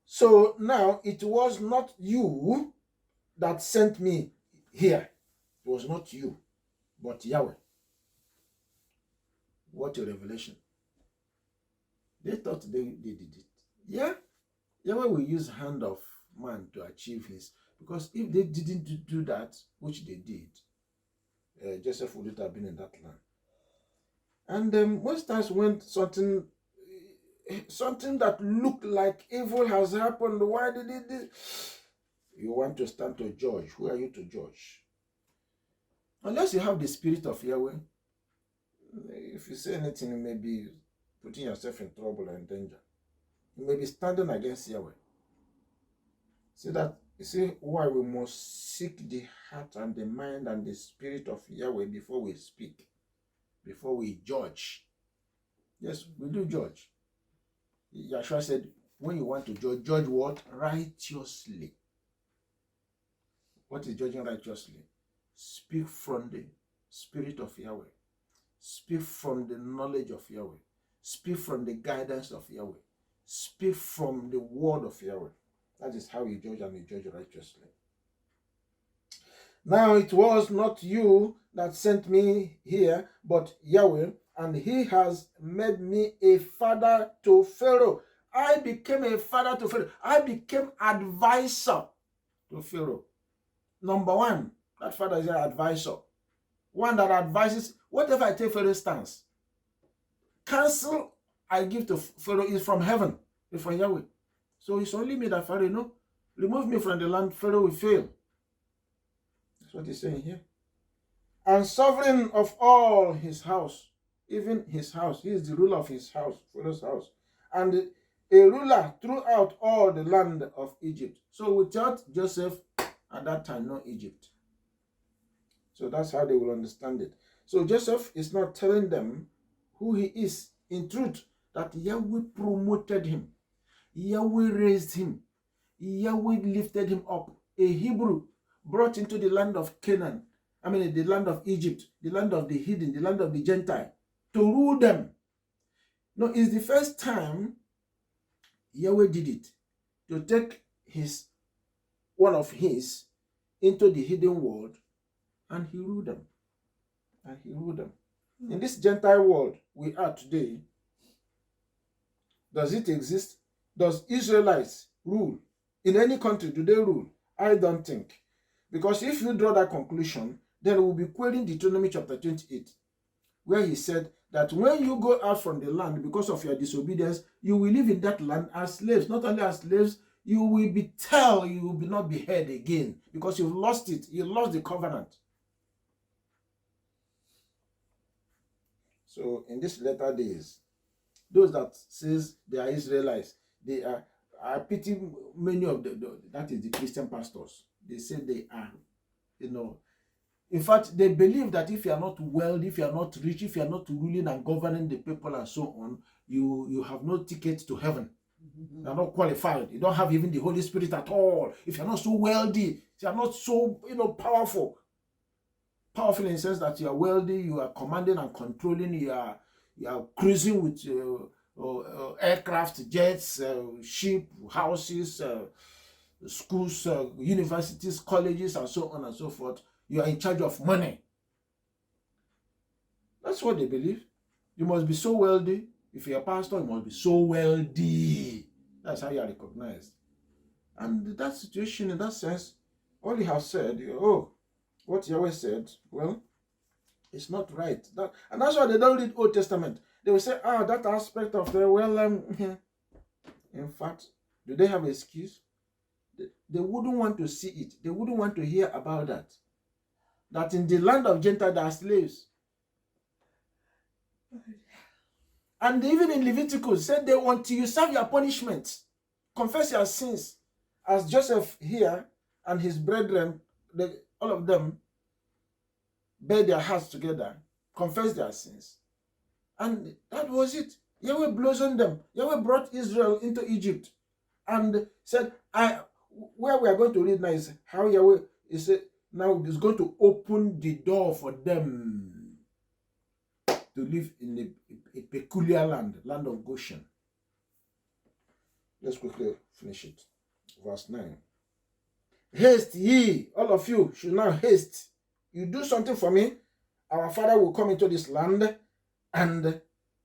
So now it was not you that sent me here. It was not you, but Yahweh. What a revelation. They thought they did it. Yeah, Yahweh will use hand of man to achieve his, because if they didn't do that, which they did, Joseph wouldn't have been in that land. And most times when something that looked like evil has happened, why did it do? You want to stand to judge. Who are you to judge? Unless you have the spirit of Yahweh, if you say anything, you may be putting yourself in trouble and danger. You may be standing against Yahweh. You see why we must seek the heart and the mind and the spirit of Yahweh before we speak, before we judge. Yes, we do judge. Yeshua said, when you want to judge what? Righteously. What is judging righteously? Speak from the spirit of Yahweh. Speak from the knowledge of Yahweh. Speak from the guidance of Yahweh. Speak from the word of Yahweh. That is how you judge, and you judge righteously. Now it was not you that sent me here, but Yahweh, and he has made me a father to Pharaoh. I became a father to Pharaoh. I became advisor to Pharaoh. Number one, that father is an advisor. One that advises, whatever I take Pharaoh's stance. Counsel I give to Pharaoh is from heaven, is from Yahweh. So it's only me that Pharaoh, remove me from the land, Pharaoh will fail. That's what he's saying here. And sovereign of all his house, even his house. He is the ruler of his house, Pharaoh's house. And a ruler throughout all the land of Egypt. So without Joseph, at that time, no Egypt. So that's how they will understand it. So Joseph is not telling them who he is. In truth, that Yahweh promoted him. Yahweh raised him. Yahweh lifted him up. A Hebrew brought into the land of Canaan. The land of Egypt, the land of the hidden, the land of the Gentile, to rule them. No, it's the first time Yahweh did it. To take one of his into the hidden world, and he ruled them. And he ruled them. In this Gentile world we are today, does it exist? Does Israelites rule? In any country, do they rule? I don't think. Because if you draw that conclusion, then we'll be quoting Deuteronomy chapter 28, where he said that when you go out from the land because of your disobedience, you will live in that land as slaves. Not only as slaves, you will be you will not be heard again because you've lost it. You lost the covenant. So in these latter days, those that says they are Israelites, they are, I pity many of that is the Christian pastors. They say they are, in fact, they believe that if you are not wealthy, if you are not rich, if you are not ruling and governing the people and so on, you have no ticket to heaven. You are not qualified. You don't have even the Holy Spirit at all. If you are not so wealthy, if you are not so powerful. Powerful in the sense that you are wealthy, you are commanding and controlling, you are cruising with aircraft, jets, ship, houses, schools, universities, colleges, and so on and so forth. You are in charge of money. That's what they believe. You must be so wealthy. If you're a pastor, you must be so wealthy. That's how you are recognized. And that situation, in that sense, all you have said, what Yahweh said, well, it's not right. And that's why they don't read Old Testament. They will say, that aspect of the, in fact, do they have an excuse? They wouldn't want to see it. They wouldn't want to hear about that. That in the land of Gentile, there are slaves. And even in Leviticus, said they want you serve your punishment, confess your sins, as Joseph here and his brethren, all of them bear their hearts together, confess their sins. And that was it. Yahweh blossomed them. Yahweh brought Israel into Egypt and said, where we are going to read now is how Yahweh is now is going to open the door for them to live in a peculiar land of Goshen. Let's quickly finish it. Verse 9. Haste ye, all of you should now haste. You do something for me, our father will come into this land and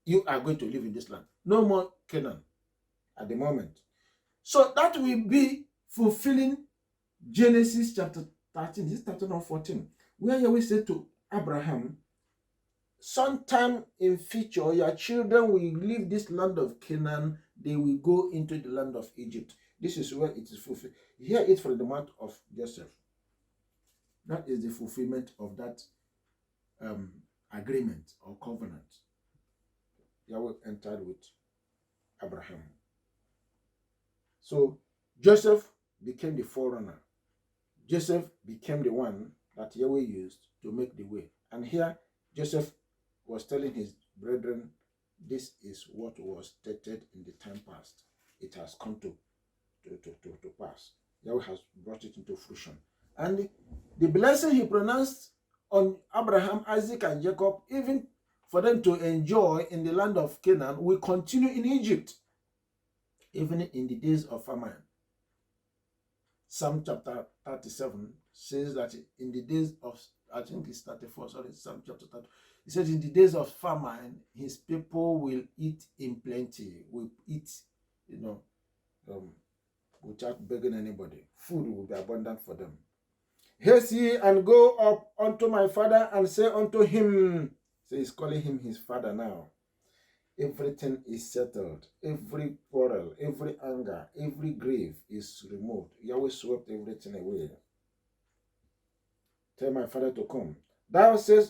you are going to live in this land. No more Canaan at the moment. So that will be fulfilling Genesis chapter 13, this is chapter 14, where Yahweh said to Abraham, sometime in future, your children will leave this land of Canaan, they will go into the land of Egypt. This is where it is fulfilled. Hear it from the mouth of Joseph. That is the fulfillment of that agreement or covenant Yahweh entered with Abraham. So Joseph became the forerunner. Joseph became the one that Yahweh used to make the way. And here Joseph was telling his brethren, this is what was stated in the time past. It has come to pass. Yahweh has brought it into fruition. And the blessing he pronounced on Abraham, Isaac, and Jacob, even for them to enjoy in the land of Canaan, will continue in Egypt, even in the days of famine. Psalm chapter 37 says that in the days of, I think it's 34, sorry, Psalm chapter 30. He says in the days of famine, his people will eat in plenty, will eat, without begging anybody. Food will be abundant for them. Haste ye and go up unto my father and say unto him, so he's calling him his father now. Everything is settled. Every quarrel, every anger, every grief is removed. Yahweh swept everything away. Tell my father to come. Thou say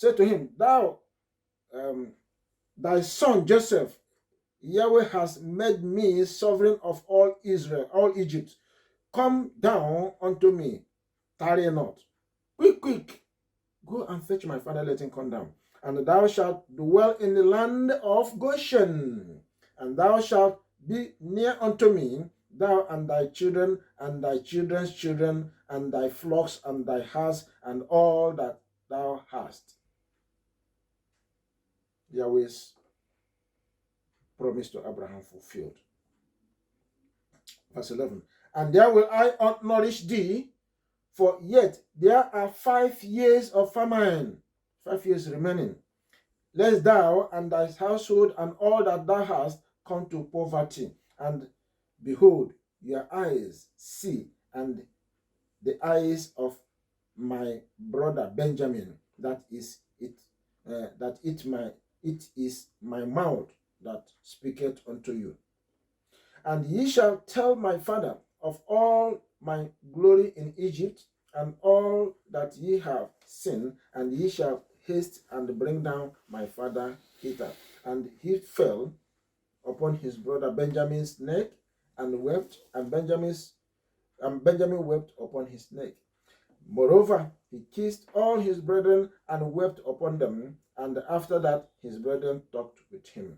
to him, thy son Joseph, Yahweh has made me sovereign of all Israel, all Egypt. Come down unto me, tarry not. Quick, go and fetch my father, let him come down. And thou shalt dwell in the land of Goshen, and thou shalt be near unto me, thou and thy children, and thy children's children, and thy flocks, and thy house, and all that thou hast. Yahweh's promise to Abraham fulfilled. Verse 11. and there will I nourish thee, for yet there are 5 years of famine, 5 years remaining, lest thou and thy household and all that thou hast come to poverty. And behold, your eyes see, and the eyes of my brother Benjamin, that is it, it is my mouth that speaketh unto you. And ye shall tell my father of all my glory in Egypt, and all that ye have seen, and ye shall haste and bring down my father hither. And he fell upon his brother Benjamin's neck and wept, and Benjamin wept upon his neck. Moreover, he kissed all his brethren and wept upon them, and after that his brethren talked with him.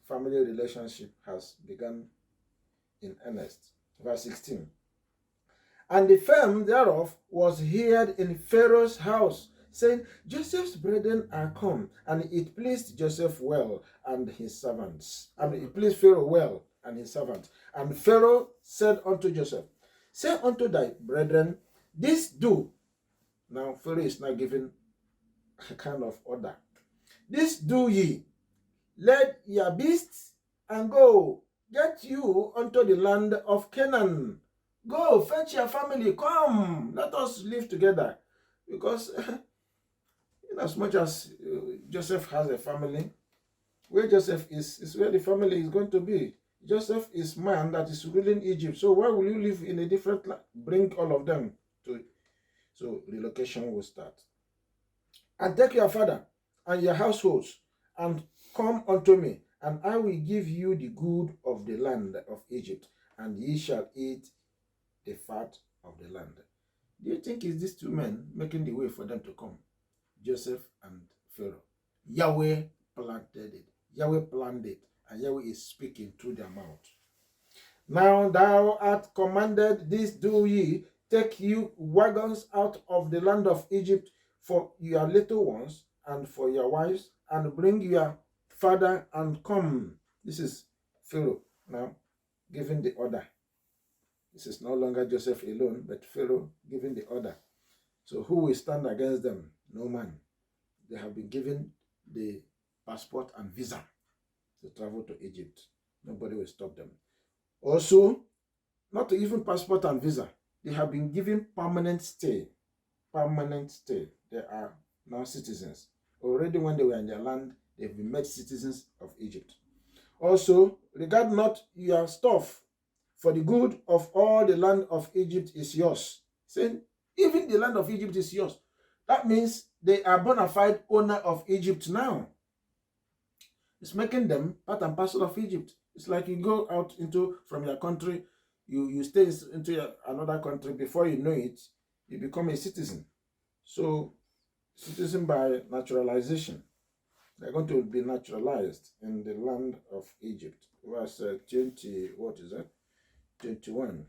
Family relationship has begun in earnest. Verse 16. And the fame thereof was heard in Pharaoh's house, saying, Joseph's brethren are come. And it pleased Joseph well and his servants. And it pleased Pharaoh well and his servants. And Pharaoh said unto Joseph, say unto thy brethren, this do. Now Pharaoh is now giving a kind of order. This do ye. Let your beasts and go. Get you unto the land of Canaan. Go, fetch your family, come, let us live together. Because in as much as Joseph has a family, where Joseph is where the family is going to be. Joseph is man that is ruling Egypt. So why will you live in a different land? Bring all of them to. So relocation will start. And take your father and your households and come unto me, and I will give you the good of the land of Egypt, and ye shall eat the fat of the land. Do you think it's these two men making the way for them to come? Joseph and Pharaoh. Yahweh planted it. Yahweh planned it. And Yahweh is speaking through their mouth. Now thou art commanded, this do ye, take you wagons out of the land of Egypt for your little ones and for your wives, and bring your father and come. This is Pharaoh now giving the order. This is no longer Joseph alone, but Pharaoh giving the order. So who will stand against them? No man. They have been given the passport and visa to travel to Egypt. Nobody will stop them. Also, not even passport and visa. They have been given permanent stay. Permanent stay. They are now citizens. Already when they were in their land, they've been made citizens of Egypt. Also, regard not your stuff, for the good of all the land of Egypt is yours. Saying, even the land of Egypt is yours. That means they are bona fide owner of Egypt now. It's making them part and parcel of Egypt. It's like you go out from your country, you stay into another country, before you know it, you become a citizen. So, citizen by naturalization. They're going to be naturalized in the land of Egypt. Verse 20, what is that? 21.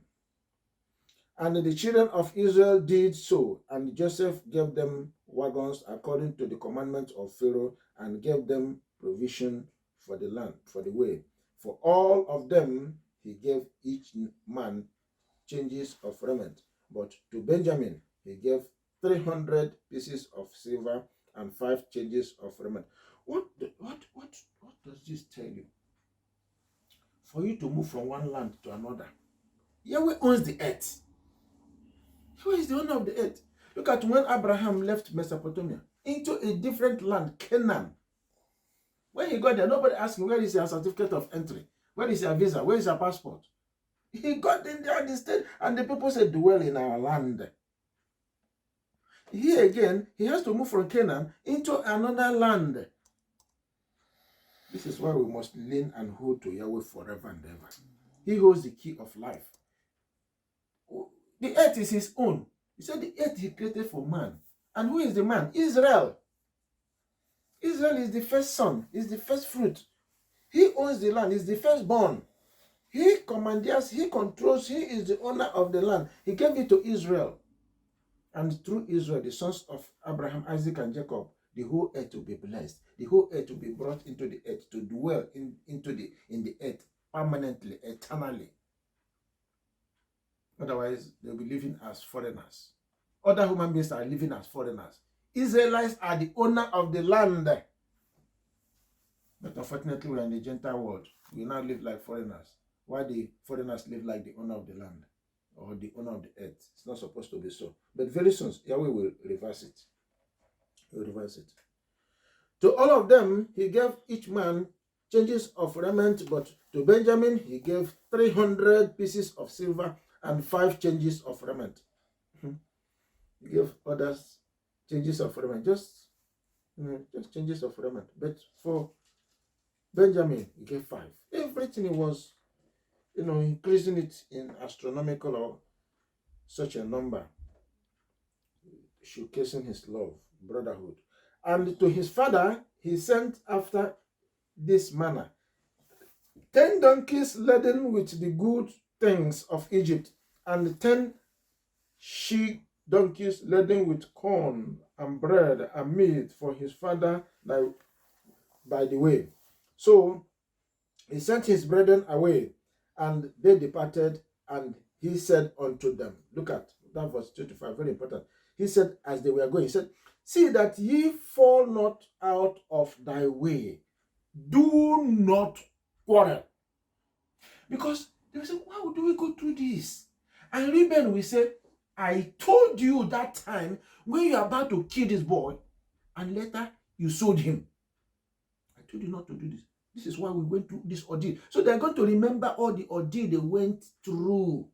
And the children of Israel did so, and Joseph gave them wagons according to the commandment of Pharaoh, and gave them provision for the land, for the way. For all of them he gave each man changes of raiment. But to Benjamin he gave 300 pieces of silver and 5 changes of raiment. What does this tell you? For you to move from one land to another, Yahweh owns the earth. Yahweh is the owner of the earth. Look at when Abraham left Mesopotamia into a different land, Canaan. When he got there, nobody asked him, where is your certificate of entry? Where is your visa? Where is your passport? He got in there and he stayed, and the people said, dwell in our land. Here again, he has to move from Canaan into another land. This is why we must lean and hold to Yahweh forever and ever. He holds the key of life. The earth is his own. He said the earth he created for man. And who is the man? Israel. Israel is the first son, is the first fruit. He owns the land, is the firstborn. He commandeers, he controls, he is the owner of the land. He gave it to Israel. And through Israel, the sons of Abraham, Isaac, and Jacob, the whole earth will be blessed. The whole earth will be brought into the earth, to dwell in the earth permanently, eternally. Otherwise, they'll be living as foreigners. Other human beings are living as foreigners. Israelites are the owner of the land. But unfortunately, we're in the Gentile world. We now live like foreigners. Why the foreigners live like the owner of the land or the owner of the earth? It's not supposed to be so. But very soon, Yahweh will reverse it. He will reverse it. To all of them, he gave each man changes of raiment, but to Benjamin, he gave 300 pieces of silver and 5 changes of raiment. He gave others changes of raiment, just changes of raiment. But for Benjamin, he gave 5. Everything he was, increasing it in astronomical or such a number, showcasing his love, brotherhood. And to his father, he sent after this manner 10 donkeys laden with the good things of Egypt, and 10 she donkeys laden with corn and bread and meat for his father by the way. So he sent his brethren away, and they departed, and he said unto them, look at that verse 25, very important. He said, as they were going, he said, see that ye fall not out of thy way. Do not quarrel. Because they will say, why do we go through this? And Reuben will say, I told you that time when you are about to kill this boy, and later you sold him. I told you not to do this. This is why we went through this ordeal. So they're going to remember all the ordeal they went through.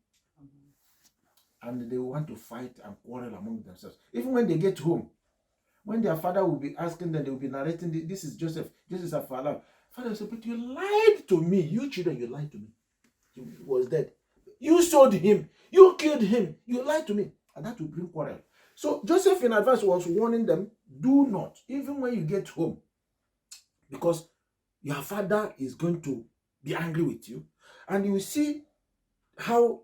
And they want to fight and quarrel among themselves. Even when they get home, when their father will be asking them, they will be narrating, this is Joseph, this is Afala. Father will say, but you lied to me. You children, you lied to me. He was dead. You sold him. You killed him. You lied to me. And that will bring quarrel. So Joseph in advance was warning them, do not, even when you get home, because your father is going to be angry with you. And you will see how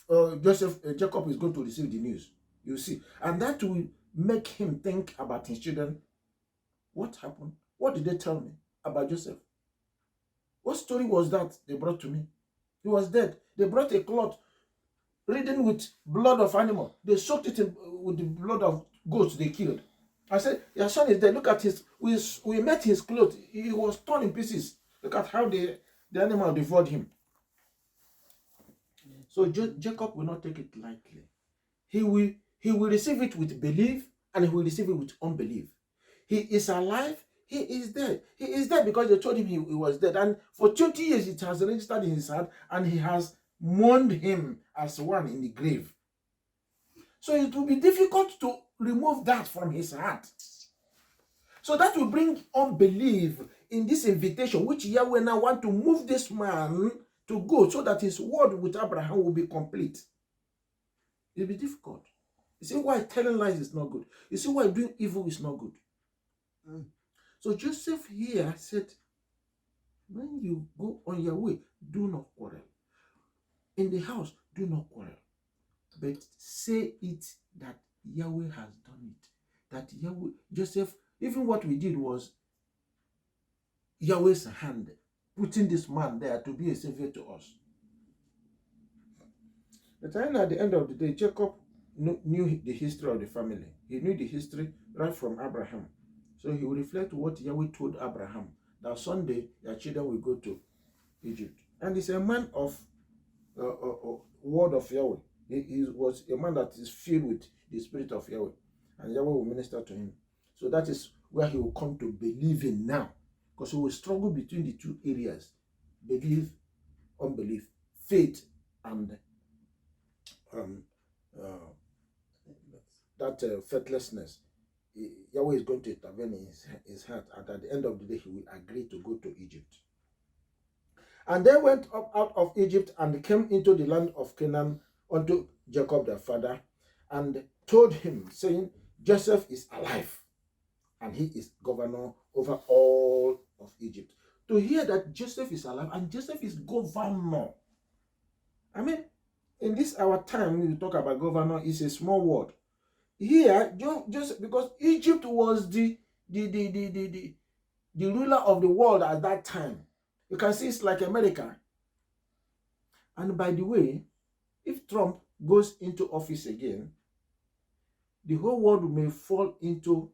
Jacob is going to receive the news. You see. And that will make him think about his children. What happened? What did they tell me about Joseph? What story was that they brought to me? He was dead. They brought a cloth ridden with blood of animal. They soaked it with the blood of goats they killed. I said, your son is dead. Look at his, we met his clothes. He was torn in pieces. Look at how the animal devoured him. So Jacob will not take it lightly. He will receive it with belief, and he will receive it with unbelief. He is alive. He is dead. He is dead because they told him he was dead. And for 20 years it has registered in his heart, and he has mourned him as one in the grave. So it will be difficult to remove that from his heart. So that will bring unbelief in this invitation, which Yahweh now want to move this man to go, so that his word with Abraham will be complete. It will be difficult. You see why telling lies is not good. You see why doing evil is not good. So Joseph here said, when you go on your way, do not quarrel. In the house, do not quarrel. But say it that Yahweh has done it. That Yahweh, Joseph, even what we did was Yahweh's hand, putting this man there to be a savior to us. But at the end of the day, Jacob knew the history of the family. He knew the history right from Abraham. So he will reflect what Yahweh told Abraham, that someday your children will go to Egypt. And he's a man of word of Yahweh. He was a man that is filled with the spirit of Yahweh. And Yahweh will minister to him. So that is where he will come to believe in now. Because he will struggle between the two areas. Belief, unbelief, faith, and faithlessness. Yahweh is going to intervene in his heart, and at the end of the day, he will agree to go to Egypt. And they went up out of Egypt and came into the land of Canaan unto Jacob their father, and told him, saying, Joseph is alive, and he is governor over all of Egypt. To hear that Joseph is alive and Joseph is governor. I mean, in this our time, when we talk about governor, it's a small word. Here, just because Egypt was the ruler of the world at that time. You can see it's like America. And by the way, if Trump goes into office again, the whole world may fall into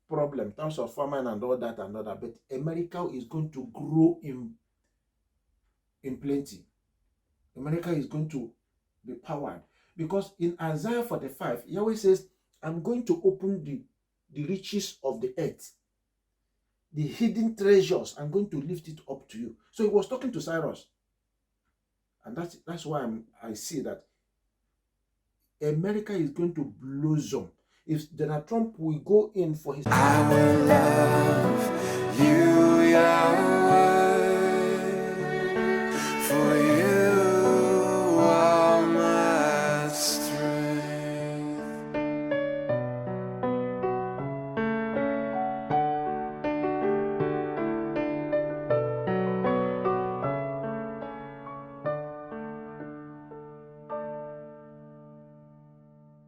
problem in terms of famine and all that, but America is going to grow in plenty. America is going to be powered, because in Isaiah 45, Yahweh says, I'm going to open the riches of the earth, the hidden treasures. I'm going to lift it up to you. So he was talking to Cyrus, and that's why I see that America is going to blossom. If Donald Trump will go in for his... I will love you, Yahweh.